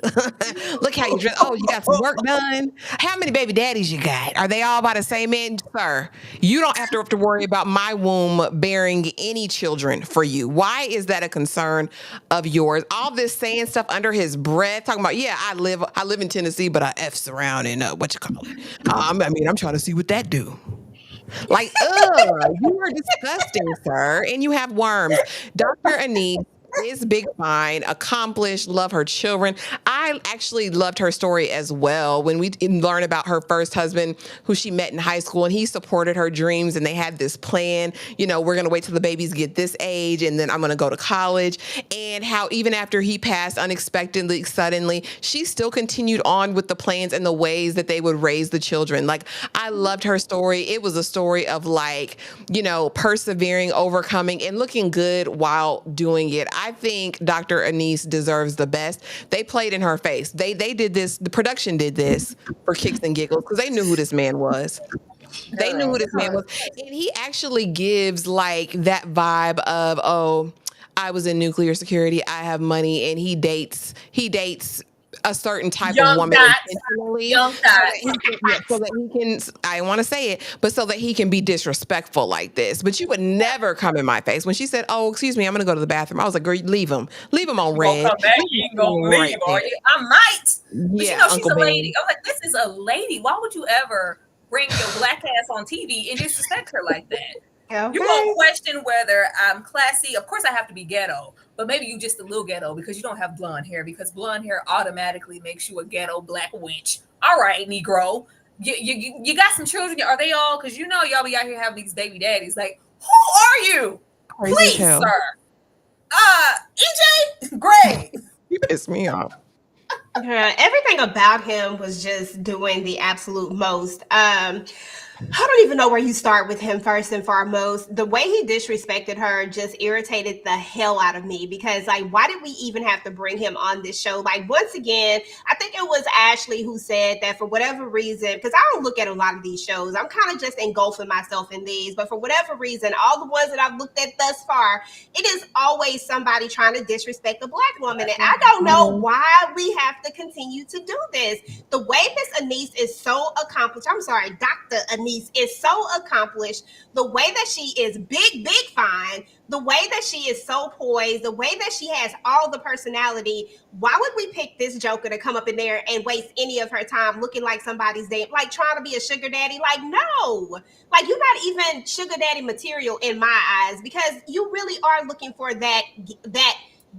look how you dress. Oh, you got some work done. How many baby daddies you got? Are they all by the same man, sir? You don't have to worry about my womb bearing any children for you. Why is that a concern of yours? All this saying stuff under his breath, talking about, yeah, I live in Tennessee, but I f's around in what you call it. I mean, I'm trying to see what that do. Like, you are disgusting, sir, and you have worms. Dr. Anise is big fine, accomplished, love her children. I actually loved her story as well when we learned about her first husband who she met in high school, and he supported her dreams, and they had this plan, we're going to wait till the babies get this age and then I'm going to go to college. And how even after he passed unexpectedly, suddenly, she still continued on with the plans and the ways that they would raise the children. Like, I loved her story. It was a story of like, persevering, overcoming, and looking good while doing it. I think Dr. Anise deserves the best. They played in her face. They did this. The production did this for kicks and giggles because they knew who this man was. They knew who this man was. And he actually gives like that vibe of, oh, I was in nuclear security. I have money. And he dates a certain type of Young woman dots. intentionally Young so dots. that he can, I want to say it, but so that he can be disrespectful like this. But you would never come in my face. When she said, oh, excuse me, I'm going to go to the bathroom, I was like, girl, leave him. Leave him on You gonna red. come back? You Leave ain't him gonna leave, right are there. you? I might. But Yeah, she's Uncle a lady. Ben. I'm like, this is a lady. Why would you ever bring your black ass on TV and disrespect her like that? You're gonna Okay. question whether I'm classy. Of course, I have to be ghetto, but maybe you just a little ghetto because you don't have blonde hair. Because blonde hair automatically makes you a ghetto black witch. All right, Negro. You got some children. Are they all? Because y'all be out here having these baby daddies. Like, who are you? Crazy as Please, hell. sir. EJ, Greg. You pissed me off. Yeah, everything about him was just doing the absolute most. I don't even know where you start with him first and foremost. The way he disrespected her just irritated the hell out of me because, like, why did we even have to bring him on this show? Like, once again, I think it was Ashley who said that for whatever reason, because I don't look at a lot of these shows, I'm kind of just engulfing myself in these, but for whatever reason, all the ones that I've looked at thus far, it is always somebody trying to disrespect a black woman. And I don't know Mhm. why we have to continue to do this. The way Miss Anise is so accomplished, I'm sorry, Dr. Anise is so accomplished, the way that she is big, big fine, the way that she is so poised, the way that she has all the personality, why would we pick this joker to come up in there and waste any of her time looking like somebody's damn, like trying to be a sugar daddy? Like, no, like you're not even sugar daddy material in my eyes because you really are looking for that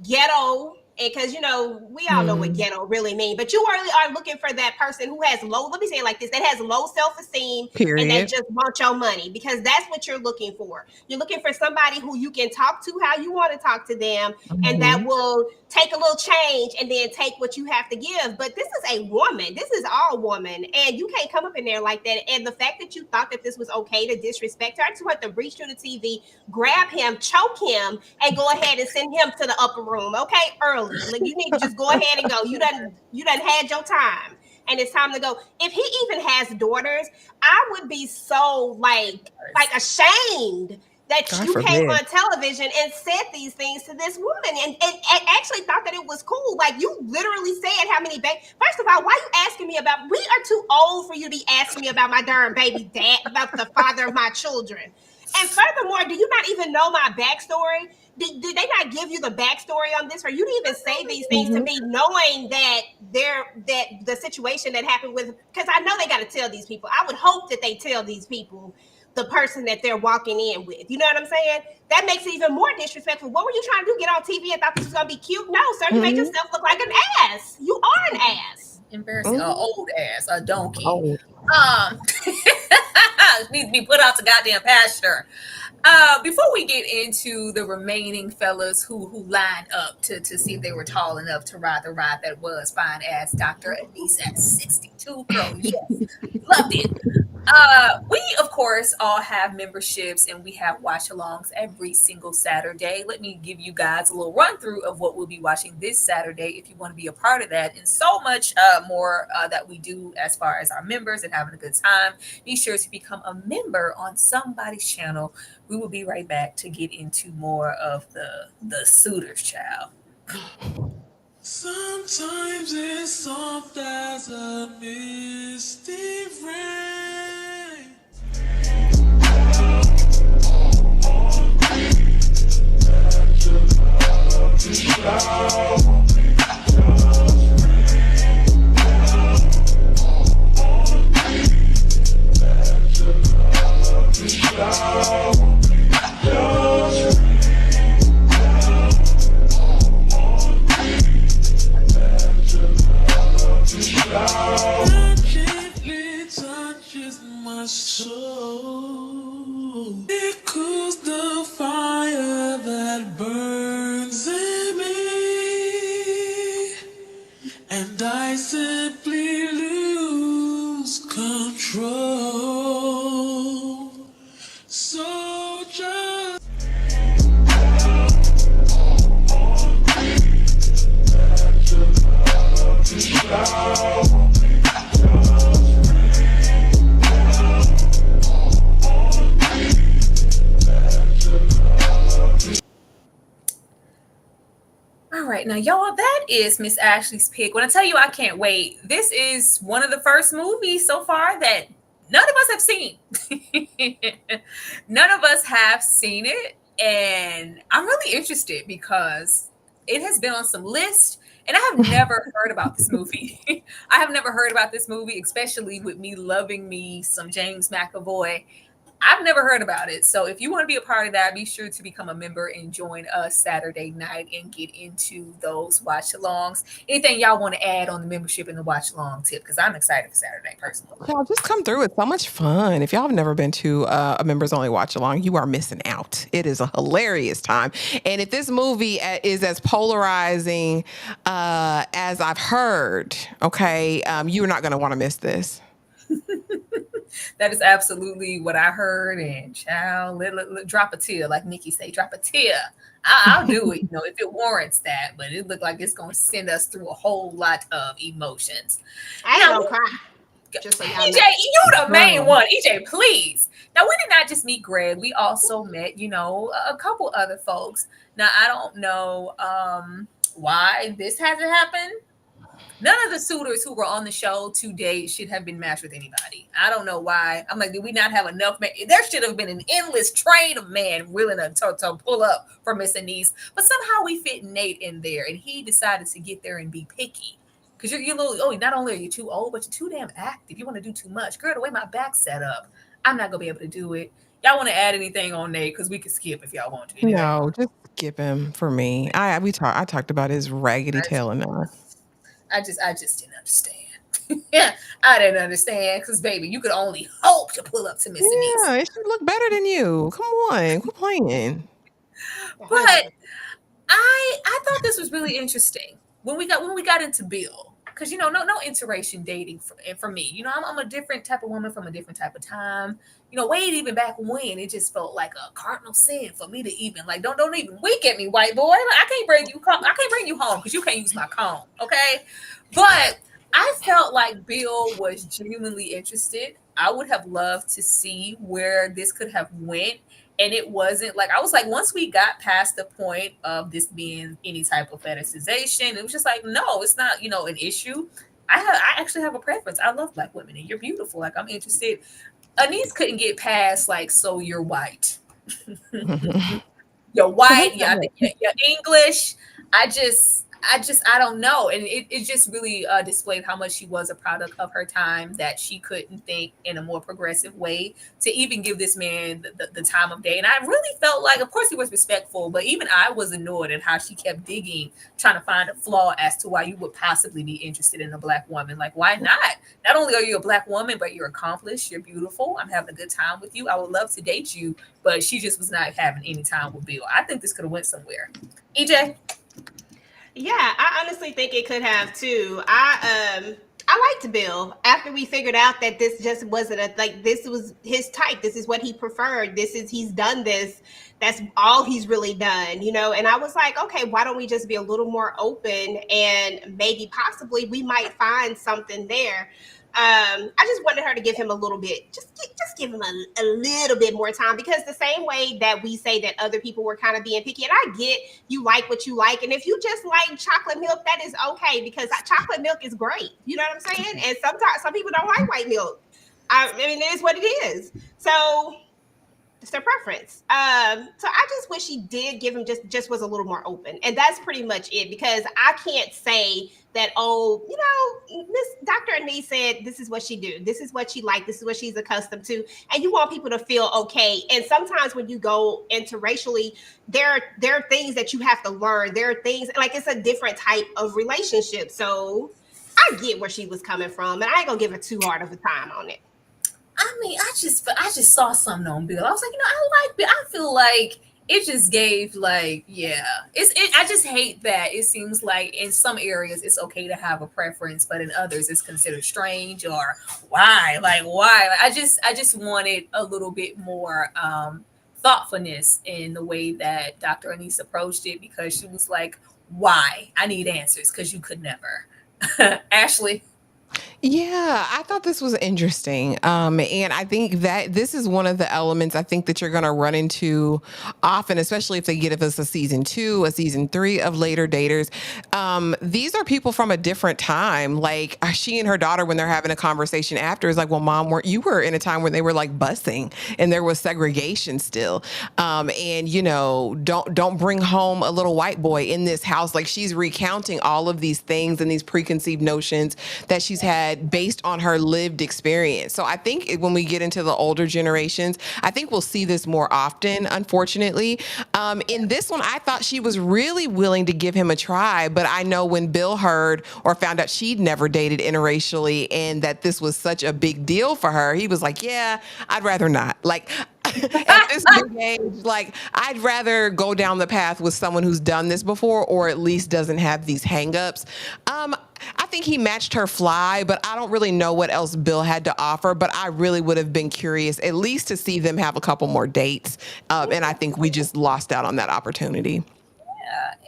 ghetto, because we all know what Mm, ghetto really mean, but you really are looking for that person who has low, let me say it like this, that has low self-esteem and that period. just want your money, because that's what you're looking for. You're looking for somebody who you can talk to how you want to talk to them, and that Mhm. will take a little change and then take what you have to give. But this is a woman, this is all woman, and you can't come up in there like that. And the fact that you thought that this was okay to disrespect her, I just want to reach through the TV, grab him, choke him, and go ahead and send him to the upper room, okay, early. Like, you need to just go ahead and go. You done had your time, and it's time to go. If he even has daughters, I would be so like ashamed that God you came forbid. on television and said these things to this woman, and actually thought that it was cool. Like, you literally said how many first of all, why are you asking me about, we are too old for you to be asking me about my darn baby dad, about the father of my children. And furthermore, do you not even know my backstory? Did they not give you the backstory on this for you to even say these things to Mhm. me, knowing that the situation that happened with, because I know they got to tell these people. I would hope that they tell these people the person that they're walking in with. You know what I'm saying? That makes it even more disrespectful. What were you trying to do? Get on TV and thought this was gonna be cute? No, sir. You made Mhm. yourself look like an ass. You are an ass. Embarrassing. Mhm. Old ass. A donkey. Oh, Um, needs to be put out to goddamn pasture. Before we get into the remaining fellas who lined up to see if they were tall enough to ride the ride that was fine as Dr. Anise at 62, girl, yes, loved it. We of course all have memberships and we have watch alongs every single Saturday. Let me give you guys a little run through of what we'll be watching this Saturday if you want to be a part of that, and so much more that we do as far as our members and having a good time. Be sure to become a member on somebody's channel. We will be right back to get into more of the suitors, child. Sometimes it's soft as a misty rain. That gently touches my soul. It cools the fire that burns in me, and I simply lose control. So just All right, now y'all, that is Miss Ashley's pick. When I tell you I can't wait, this is one of the first movies so far that none of us have seen. None of us have seen it, and I'm really interested because it has been on some list, and I have never heard about this movie. I have never heard about this movie, especially with me loving me some James McAvoy. I've never heard about it. So if you want to be a part of that, be sure to become a member and join us Saturday night and get into those watch alongs. Anything y'all want to add on the membership and the watch along tip? Because I'm excited for Saturday personally. y'all just come through. It's so much fun. If y'all have never been to a members only watch along, you are missing out. It is a hilarious time. And if this movie is as polarizing as I've heard, okay, you are not going to want to miss this. That is absolutely what I heard. And child, drop a tear, like Nikki say, drop a tear. I'll do it, if it warrants that. But it looked like it's going to send us through a whole lot of emotions. I ain't Now, gonna cry. Just so y'all EJ, know. you the main Girl. one. EJ, please. Now, we did not just meet Greg. We also met, a couple other folks. Now, I don't know why this hasn't happened. None of the suitors who were on the show today should have been matched with anybody. I don't know why. I'm like, did we not have enough men? There should have been an endless train of men willing to pull up for Miss Anise. But somehow we fit Nate in there, and he decided to get there and be picky. Because you're a little, not only are you too old, but you're too damn active. You want to do too much. Girl, the way my back's set up, I'm not going to be able to do it. Y'all want to add anything on Nate? Because we can skip if y'all want to. Anyway. No, just skip him for me. I talked about his raggedy tail enough. I just didn't understand. Yeah, I didn't understand because baby, you could only hope to pull up to Miss Anise. Yeah, it should look better than you. Come on, quit playing. But 100%. I thought this was really interesting when we got into Bill, because no iteration dating for me. I'm a different type of woman from a different type of time. Way even back when it just felt like a cardinal sin for me to even like don't even wink at me, white boy. Like, I can't bring you home because you can't use my comb, okay? But I felt like Bill was genuinely interested. I would have loved to see where this could have went, and it wasn't like I was like once we got past the point of this being any type of fetishization, it was just like no, it's not an issue. I actually have a preference. I love black women and you're beautiful. Like I'm interested. Anise couldn't get past like so you're white. You're So white. wait a Yeah, I minute. think you're English. I just I don't know. And it just really displayed how much she was a product of her time, that she couldn't think in a more progressive way to even give this man the time of day. And I really felt like, of course, he was respectful, but even I was annoyed at how she kept digging, trying to find a flaw as to why you would possibly be interested in a black woman. Like, why not? Not only are you a black woman, but you're accomplished, you're beautiful. I'm having a good time with you. I would love to date you, but she just was not having any time with Bill. I think this could have went somewhere. EJ? Yeah, I honestly think it could have too. I liked Bill after we figured out that this just wasn't a like this was his type. This is what he preferred. This is he's done this. That's all he's really done, you know. And I was like, okay, why don't we just be a little more open and maybe possibly we might find something there. I just wanted her to give him a little bit, just give him a little bit more time because the same way that we say that other people were kind of being picky, and I get you like what you like, and if you just like chocolate milk, that is okay because chocolate milk is great. You know what I'm saying? And sometimes some people don't like white milk. I mean, it is what it is. So it's their preference. So I just wish he did give him just was a little more open, and that's pretty much it. Because I can't say that you know, Miss Dr. Anise said this is what she do, this is what she like, this is what she's accustomed to, and you want people to feel okay. And sometimes when you go interracially, there are things that you have to learn. There are things like it's a different type of relationship. So I get where she was coming from, and I ain't gonna give her too hard of a time on it. I mean, I just saw something on Bill. I was like, I like Bill. I feel like it just gave like, yeah. I just hate that it seems like in some areas it's okay to have a preference, but in others it's considered strange or why? Like why? Like, I just wanted a little bit more thoughtfulness in the way that Dr. Anise approached it, because she was like, why? I need answers because you could never. Ashley. Yeah, I thought this was interesting. And I think that this is one of the elements I think that you're going to run into often, especially if they give us a season two, a season three of Later Daters. These are people from a different time. Like she and her daughter, when they're having a conversation after, is like, well, mom, weren't you were in a time where they were like busing and there was segregation still. And you know, don't bring home a little white boy in this house. Like she's recounting all of these things and these preconceived notions that she's had based on her lived experience. So I think when we get into the older generations, I think we'll see this more often, unfortunately. In this one, I thought she was really willing to give him a try, but I know when Bill heard or found out she'd never dated interracially and that this was such a big deal for her, he was like, yeah, I'd rather not. Like, at this big age, like I'd rather go down the path with someone who's done this before or at least doesn't have these hangups. I think he matched her fly, but I don't really know what else Bill had to offer. But I really would have been curious at least to see them have a couple more dates. And I think we just lost out on that opportunity.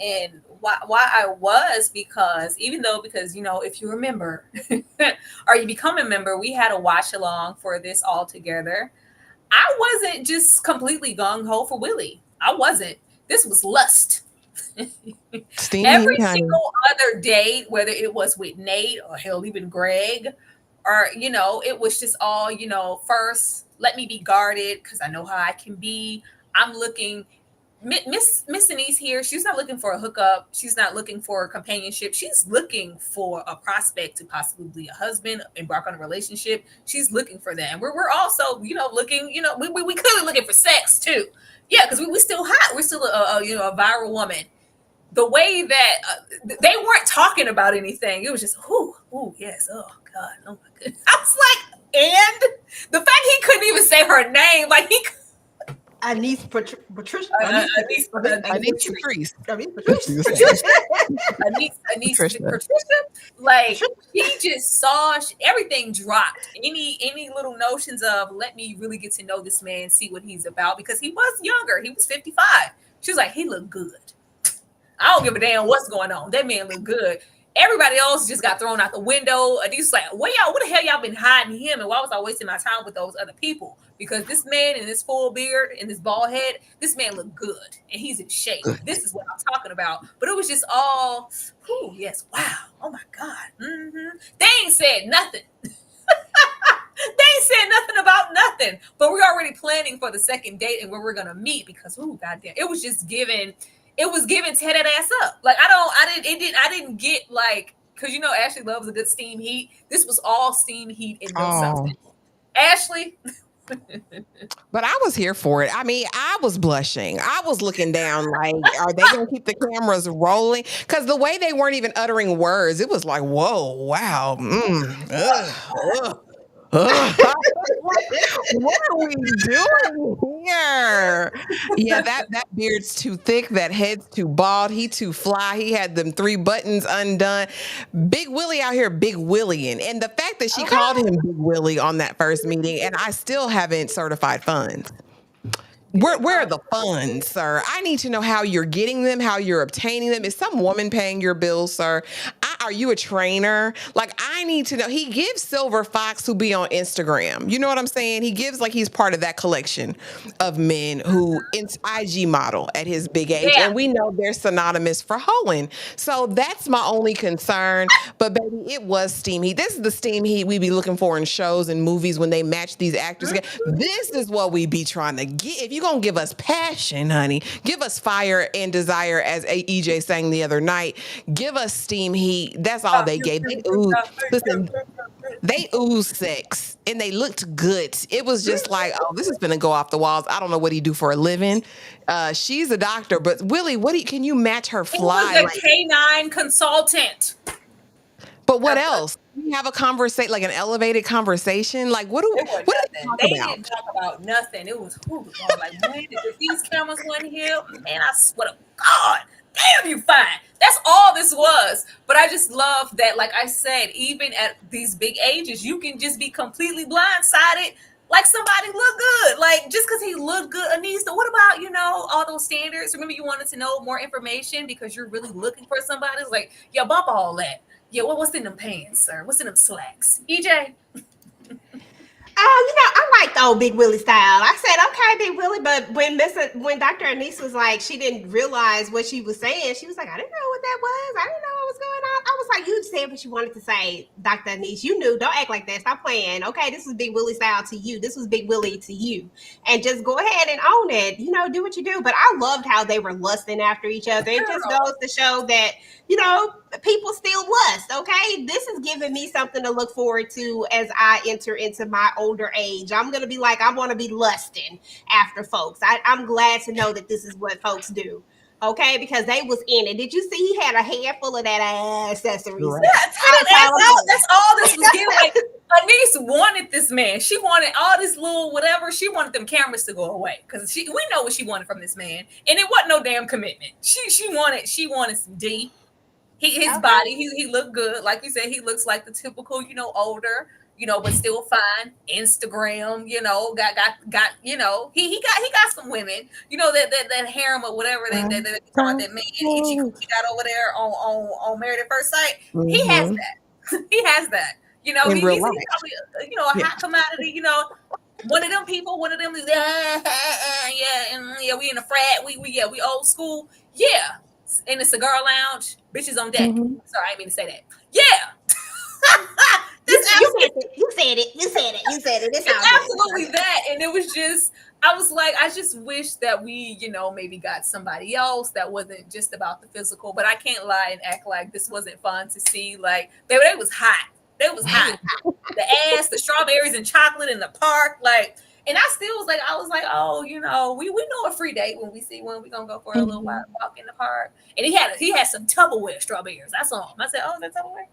And why I was, because even though, because if you remember or you become a member, we had a watch along for this all together. I wasn't just completely gung ho for Willie. I wasn't. This was lust. Steamy Every heat, honey. single other date, whether it was with Nate or hell, even Greg, or it was just all, first let me be guarded because I know how I can be. I'm looking. Miss Denise here, she's not looking for a hookup. She's not looking for companionship. She's looking for a prospect to possibly be a husband, embark on a relationship. She's looking for that. And we're also, looking, we clearly looking for sex too. Yeah, because we still hot. We're still a viral woman. The way that they weren't talking about anything. It was just, yes, oh God, oh my goodness. I was like, and the fact he couldn't even say her name, like he Patricia. Anise, I need Patrice. She was saying. Patricia. Patricia. Patricia, like he just saw everything dropped. Any little notions of let me really get to know this man, see what he's about, because he was younger. He was 55. She was like, he looked good. I don't give a damn what's going on. That man looked good. Everybody else just got thrown out the window. And he's like, what the hell y'all been hiding him? And why was I wasting my time with those other people? Because this man in this full beard and this bald head, this man looked good and he's in shape. This is what I'm talking about. But it was just all, yes, wow, oh my God. Mm-hmm. They ain't said nothing. They ain't said nothing about nothing. But we're already planning for the second date and where we're gonna meet because, goddamn, it was just given. it was giving tear that ass up. Like I didn't get like, because you know Ashley loves a good steam heat. This was all steam heat and no Oh, substance. Ashley, but I was here for it. I mean, I was blushing. I was looking down like, are they going to keep the cameras rolling? Because the way they weren't even uttering words, it was like, whoa, wow. Ugh. What are we doing here? Yeah, that beard's too thick. That head's too bald. He too fly. He had them 3 buttons undone. Big Willie out here, big Willieing. And the fact that she called him Big Willie on that first meeting, and I still haven't certified funds. Where are the funds, sir? I need to know how you're getting them, how you're obtaining them. Is some woman paying your bills, sir? Are you a trainer? Like, I need to know. He gives Silver Fox who be on Instagram. You know what I'm saying? He gives like he's part of that collection of men who IG model at his big age. yeah. And we know they're synonymous for hoeing. So that's my only concern. But baby, it was steam heat. This is the steam heat we be looking for in shows and movies when they match these actors. This is what we be trying to get. If you're going to give us passion, honey, give us fire and desire, as EJ sang the other night. Give us steam heat. That's all they gave. They ooze. Listen, they ooze sex and they looked good. It was just like, oh, this is gonna go off the walls. I don't know what he do for a living. She's a doctor, but Willie, can you match her He was fly? a canine consultant. But what else? We have a conversation, like an elevated conversation. Like what It was what do nothing. talk They about? didn't talk about nothing. It was who was going like, man, if these cameras weren't here, man, I swear to God, damn, you fine. That's all this was. But I just love that, like I said, even at these big ages, you can just be completely blindsided. Like somebody look good, like just because he looked good. Anissa, what about all those standards? Remember, you wanted to know more information because you're really looking for somebody. It's like, yeah, bump all that. Yeah, what's in them pants, sir? What's in them slacks? EJ? I like the old Big Willie style. I said, okay, Big Willie, but when Dr. Anise was like, she didn't realize what she was saying. She was like, I didn't know what that was. I didn't know what was going on. I was like, you said what you wanted to say, Dr. Anise. You knew. Don't act like that. Stop playing. Okay, this was Big Willie style to you. This was Big Willie to you. And just go ahead and own it. Do what you do. But I loved how they were lusting after each other. It just goes to show that, people still lust. Okay, this is giving me something to look forward to as I enter into my older age. I'm gonna be like, I want to be lusting after folks. I'm glad to know that this is what folks do. Okay, because they was in it. Did you see he had a handful of that accessories? Right. Yeah, that's all this was giving. Like, my niece wanted this man. She wanted all this little whatever. She wanted them cameras to go away because we know what she wanted from this man, and it wasn't no damn commitment. She wanted some D. His body, he looked good. Like you said, he looks like the typical, older, but still fine. Instagram, he got some women, that harem or whatever that talk about that man he got over there on Married at First Sight. He has Mhm. that. He has that. In real He's life. probably a Yeah. hot commodity. One of them people, one of them, yeah, we in a frat, we old school, yeah, in the cigar lounge, bitches on deck. Mhm. Sorry, I didn't mean to say that. Yeah, that's You said it. You said it. You said it. You said it. It's all it's good. absolutely that. And it was just, I was like, I just wish that we, maybe got somebody else that wasn't just about the physical. But I can't lie and act like this wasn't fun to see. Like, they was hot. They was hot. The ass, the strawberries and chocolate in the park. Like, and I was like, oh, we know a free date when we gonna go for a little Mhm. walk in the park. And he had some Tupperware strawberries. I saw him. I said, oh, is that Tupperware?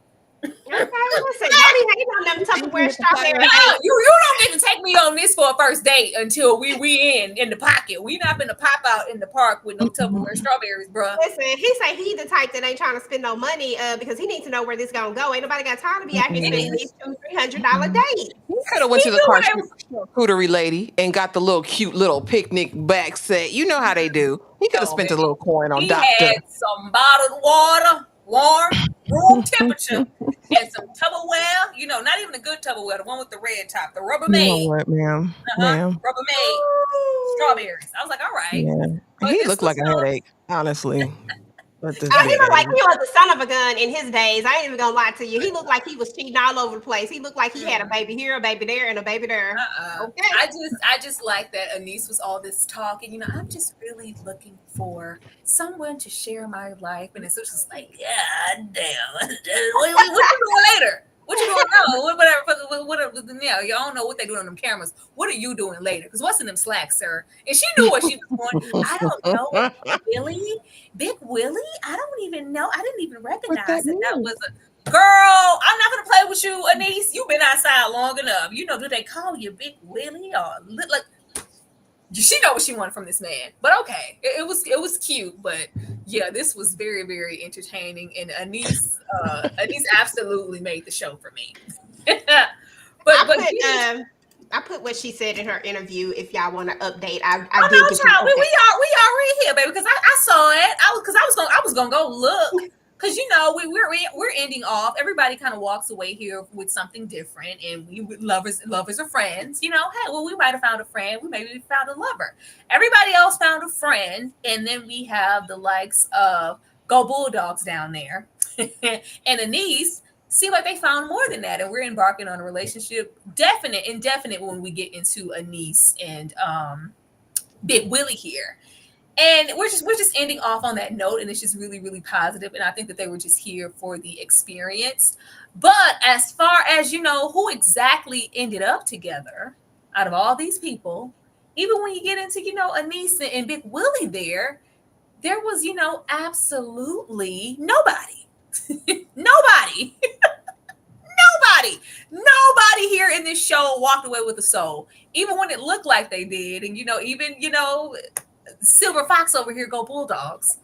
Okay, listen, don't be hating on them Tupperware strawberry No, dates. you don't get to take me on this for a first date until we in the pocket. We not gonna pop out in the park with no Tupperware strawberries, bruh. Listen, he say he the type that ain't trying to spend no money because he needs to know where this gonna go. Ain't nobody got time to be out here It spending is. these $200-$300 dates. He could have went He to the knew what it was. charcuterie lady and got the little cute little picnic back set. You know how they do. He could have No, spent a baby. little coin on He Doctor. had some bottled water, warm, room temperature, and some Tupperware. Not even the good Tupperware, the one with the red top, the You know Rubbermaid. what, ma'am? Ma'am. Rubbermaid strawberries. I was like, all right. Yeah. But He this looked was like a headache, honestly. Let this He be looked like baby. he was the son of a gun in his days. I ain't even gonna lie to you. He looked like he was cheating all over the place. He looked like he had a Mm. baby here, a baby there, and a baby there. Uh-uh. Okay. I just like that Anise was all this talking. I'm just really looking for someone to share my life, and it's just like, yeah, damn. What you doing later? What you doing now? Whatever. Yeah, y'all don't know what they doing on them cameras. What are you doing later? Because what's in them slacks, sir? And she knew what she was doing. I don't know. Willie, Big Willie. I don't even know. I didn't even What recognize that that mean? was a girl. I'm not gonna play with you, Anise. You've been outside long enough. Do they call you Big Willie or like? She know what she wanted from this man, but okay, it was cute, but yeah, this was very very entertaining, and Anise absolutely made the show for me. but I but put getting I put what she said in her interview. If y'all want to update, I Oh no, did get the child. We update. we are we already here, baby. Because I saw it. I was gonna go look. Because we're ending off. Everybody kind of walks away here with something different, and we lovers are friends. Hey, well, we might have found a friend. We maybe found a lover. Everybody else found a friend, and then we have the likes of Go Bulldogs down there, and Anise. Seem like they found more than that, and we're embarking on a relationship, definite, indefinite, when we get into Anise and Big Willie here. And we're just ending off on that note, and it's just really really positive. And I think that they were just here for the experience. But as far as who exactly ended up together out of all these people, even when you get into Anissa and Big Willie, there was absolutely nobody, nobody, nobody here in this show walked away with a soul, even when it looked like they did. And even Silver Fox over here, go Bulldogs.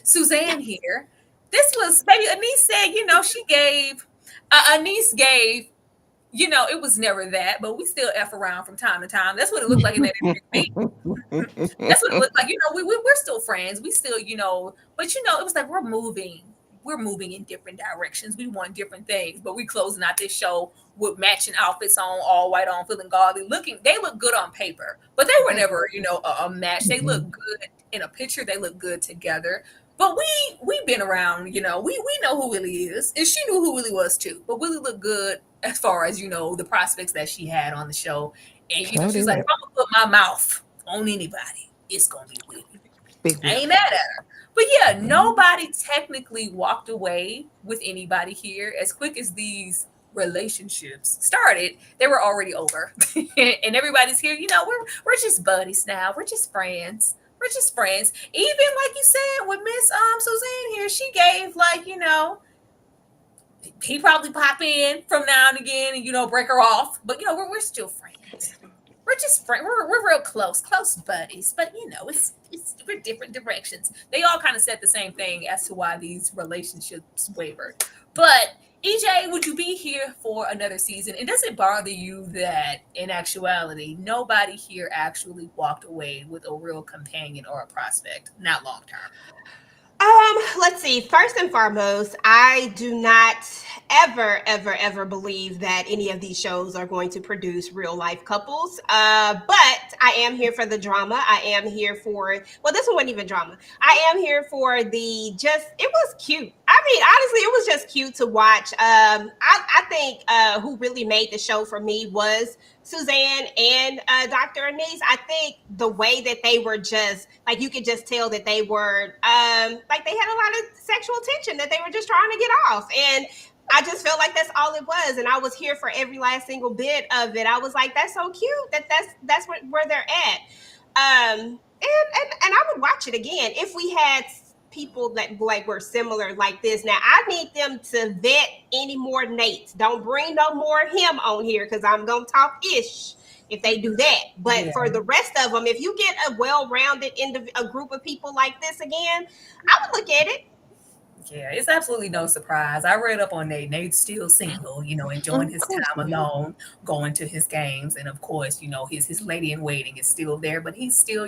Suzanne here. This was baby Anise said, Anise gave, it was never that, but we still F around from time to time. That's what it looked like in that interview to me. That's what it looked like. We're still friends. We still, but it was like we're moving in different directions. We want different things, but we closing out this show with matching outfits on, all white on, feeling godly. They look good on paper, but they were never, a match. They look good in a picture. They look good together. But we've been around, we know who Willie is, and she knew who Willie was too. But Willie looked good as far as the prospects that she had on the show, and Sure she's like, if did. I'm gonna put my mouth on anybody, it's gonna be Willie. Big I ain't Willie. mad at her. But yeah, nobody technically walked away with anybody here. As quick as these relationships started, they were already over. And everybody's here, we're just buddies now. We're just friends. We're just friends. Even like you said with Miss Suzanne here, she gave like, he probably pop in from now and again and break her off. But we're still friends. We're just friends. We're real close buddies. But it's we're different directions. They all kind of said the same thing as to why these relationships wavered. But EJ, would you be here for another season? And does it bother you that in actuality nobody here actually walked away with a real companion or a prospect, not long term? Let's see. First and foremost, I do not ever, ever, ever believe that any of these shows are going to produce real life couples. But I am here for the drama. I am here for, well, this one wasn't even drama. I am here for it was cute. I mean, honestly, it was just cute to watch. I think who really made the show for me was Suzanne and Dr. Anise. I think the way that they were just like, you could just tell that they were like they had a lot of sexual tension that they were just trying to get off. And I just felt like that's all it was. And I was here for every last single bit of it. I was like, that's so cute that's where they're at. And I would watch it again if we had people that like were similar like this. Now I need them to vet any more Nates. Don't bring no more him on here because I'm gonna talk ish if they do that. But Yeah. for the rest of them, if you get a well-rounded a group of people like this again, I would look at it. Yeah, it's absolutely no surprise. I read up on Nate. Nate's still single, enjoying Of his course time he is. alone, going to his games, and of course, his lady in waiting is still there, but he's still,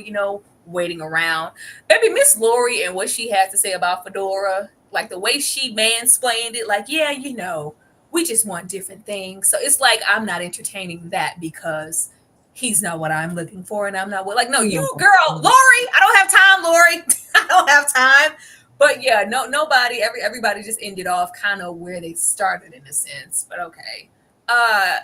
waiting around. Maybe Miss Lori and what she has to say about Fedora, like the way she mansplained it, like, yeah, we just want different things. So it's like I'm not entertaining that because he's not what I'm looking for, and I'm not what like no, you No. girl, Lori, I don't have time, Lori. I don't have time. But yeah, no, nobody, everybody just ended off kind of where they started in a sense. But okay. Uh,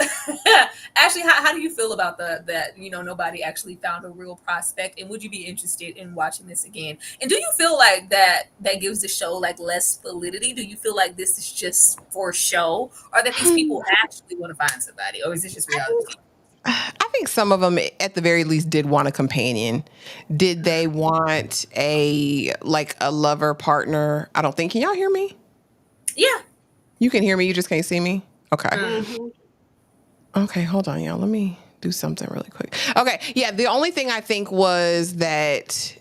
Ashley, how do you feel about that? Nobody actually found a real prospect, and would you be interested in watching this again? And do you feel like that gives the show like less validity? Do you feel like this is just for show, or that these people actually want to find somebody, or is this just reality TV? I think some of them, at the very least, did want a companion. Did they want a lover partner? I don't think. Can y'all hear me? Yeah. You can hear me. You just can't see me. Okay. Mm. Hmm. Okay. Hold on, y'all. Let me do something really quick. Okay. Yeah. The only thing I think was that.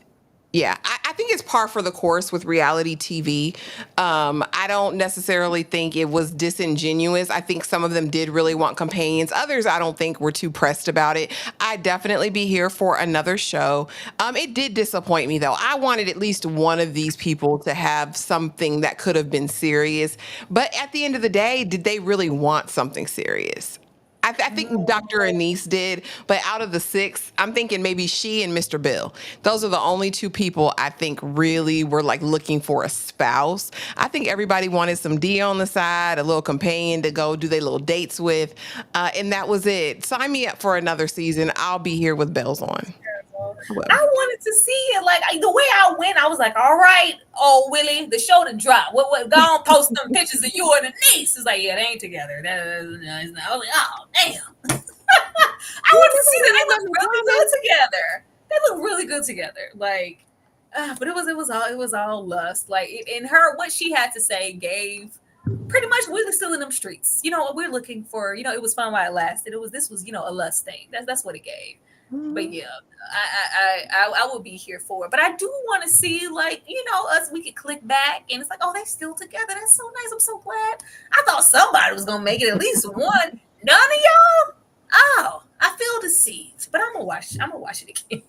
Yeah, I think it's par for the course with reality TV. I don't necessarily think it was disingenuous. I think some of them did really want companions. Others, I don't think were too pressed about it. I'd definitely be here for another show. It did disappoint me, though. I wanted at least one of these people to have something that could have been serious. But at the end of the day, did they really want something serious? I think Dr. Anise did, but out of the six, I'm thinking maybe she and Mr. Bill. Those are the only two people I think really were like looking for a spouse. I think everybody wanted some D on the side, a little companion to go do their little dates with, and that was it. Sign me up for another season. I'll be here with bells on. I I will. wanted to see it. Like the way I went, I was like, "All right, oh Willie, the show to drop. What? Go on, post some pictures of you and the niece." It's like, yeah, they ain't together. I was like, oh damn. I Yeah, want to that's see what that. I They look wasn't really good promised. together. They look really good together. Like, but it was all lust. Like, and her what she had to say gave pretty much we were still in them streets. We're looking for. It was fun while it lasted. This was a lust thing. That's what it gave. But Mhm. yeah, I will be here for it. But I do want to see like us. We could click back and it's like, oh, they still together. That's so nice. I'm so glad. I thought somebody was gonna make it at least one. None of y'all. Oh, I feel deceived. But I'm gonna watch. I'm gonna watch it again.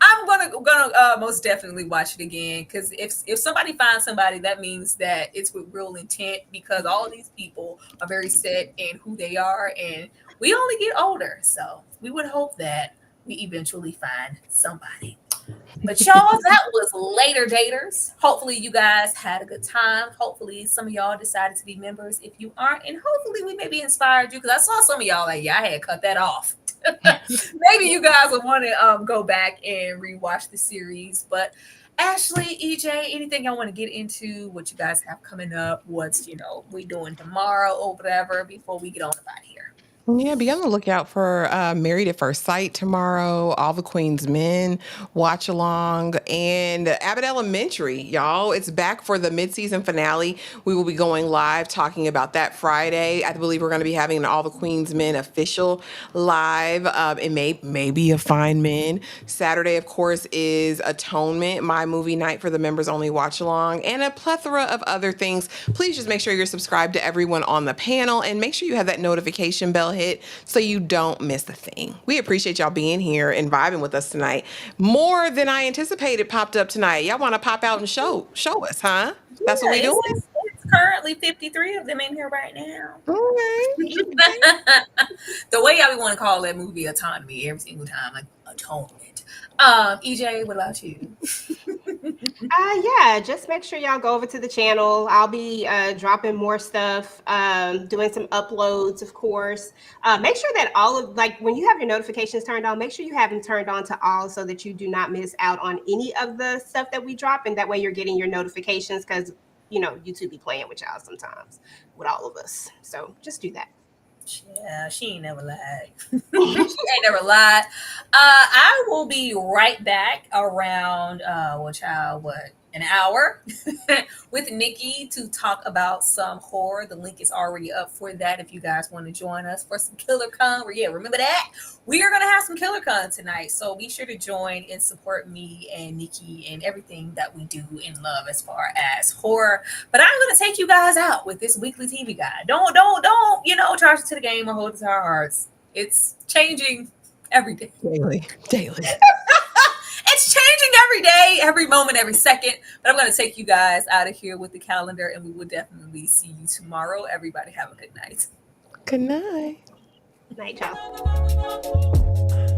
I'm gonna most definitely watch it again because if somebody finds somebody, that means that it's with real intent because all these people are very set in who they are and we only get older, so we would hope that we eventually find somebody. But y'all, that was later daters. Hopefully, you guys had a good time. Hopefully, some of y'all decided to be members. If you aren't, and hopefully, we maybe inspired you because I saw some of y'all like, yeah, I had cut that off. Maybe you guys will want to go back and rewatch the series. But Ashley, EJ, anything y'all want to get into? What you guys have coming up? What's we doing tomorrow or whatever before we get on about here? Yeah, be on the lookout for Married at First Sight tomorrow, All the Queen's Men, Watch Along, and Abbott Elementary, y'all. It's back for the mid-season finale. We will be going live talking about that Friday. I believe we're going to be having an All the Queen's Men official live. It may be a Fine Men. Saturday, of course, is Atonement, my movie night for the members only watch along, and a plethora of other things. Please just make sure you're subscribed to everyone on the panel and make sure you have that notification bell hit so you don't miss a thing. We appreciate y'all being here and vibing with us tonight. More than I anticipated popped up tonight. Y'all want to pop out and show us, huh? That's what Yeah, we it's, doing? it's, it's currently 53 of them in here right now. Okay. Okay. The way I would want to call that movie autonomy every single time, like atonement. EJ, what about you? Yeah, just make sure y'all go over to the channel. I'll be dropping more stuff, doing some uploads, of course. Make sure that all of like when you have your notifications turned on, make sure you have them turned on to all so that you do not miss out on any of the stuff that we drop, and that way you're getting your notifications because YouTube be playing with y'all sometimes with all of us. So just do that. Yeah, she ain't never lied. She ain't never lied. I will be right back around what an hour with Nikki to talk about some horror. The link is already up for that if you guys want to join us for some Killer Con. Yeah, remember that? We are gonna have some Killer Con tonight. So be sure to join and support me and Nikki and everything that we do in love as far as horror. But I'm gonna take you guys out with this weekly TV guide. Don't charge it to the game or hold it to our hearts. It's changing every day. Daily. Daily. It's changing every day, every moment, every second. But I'm going to take you guys out of here with the calendar, and we will definitely see you tomorrow. Everybody have a good night. Good night. Night, y'all.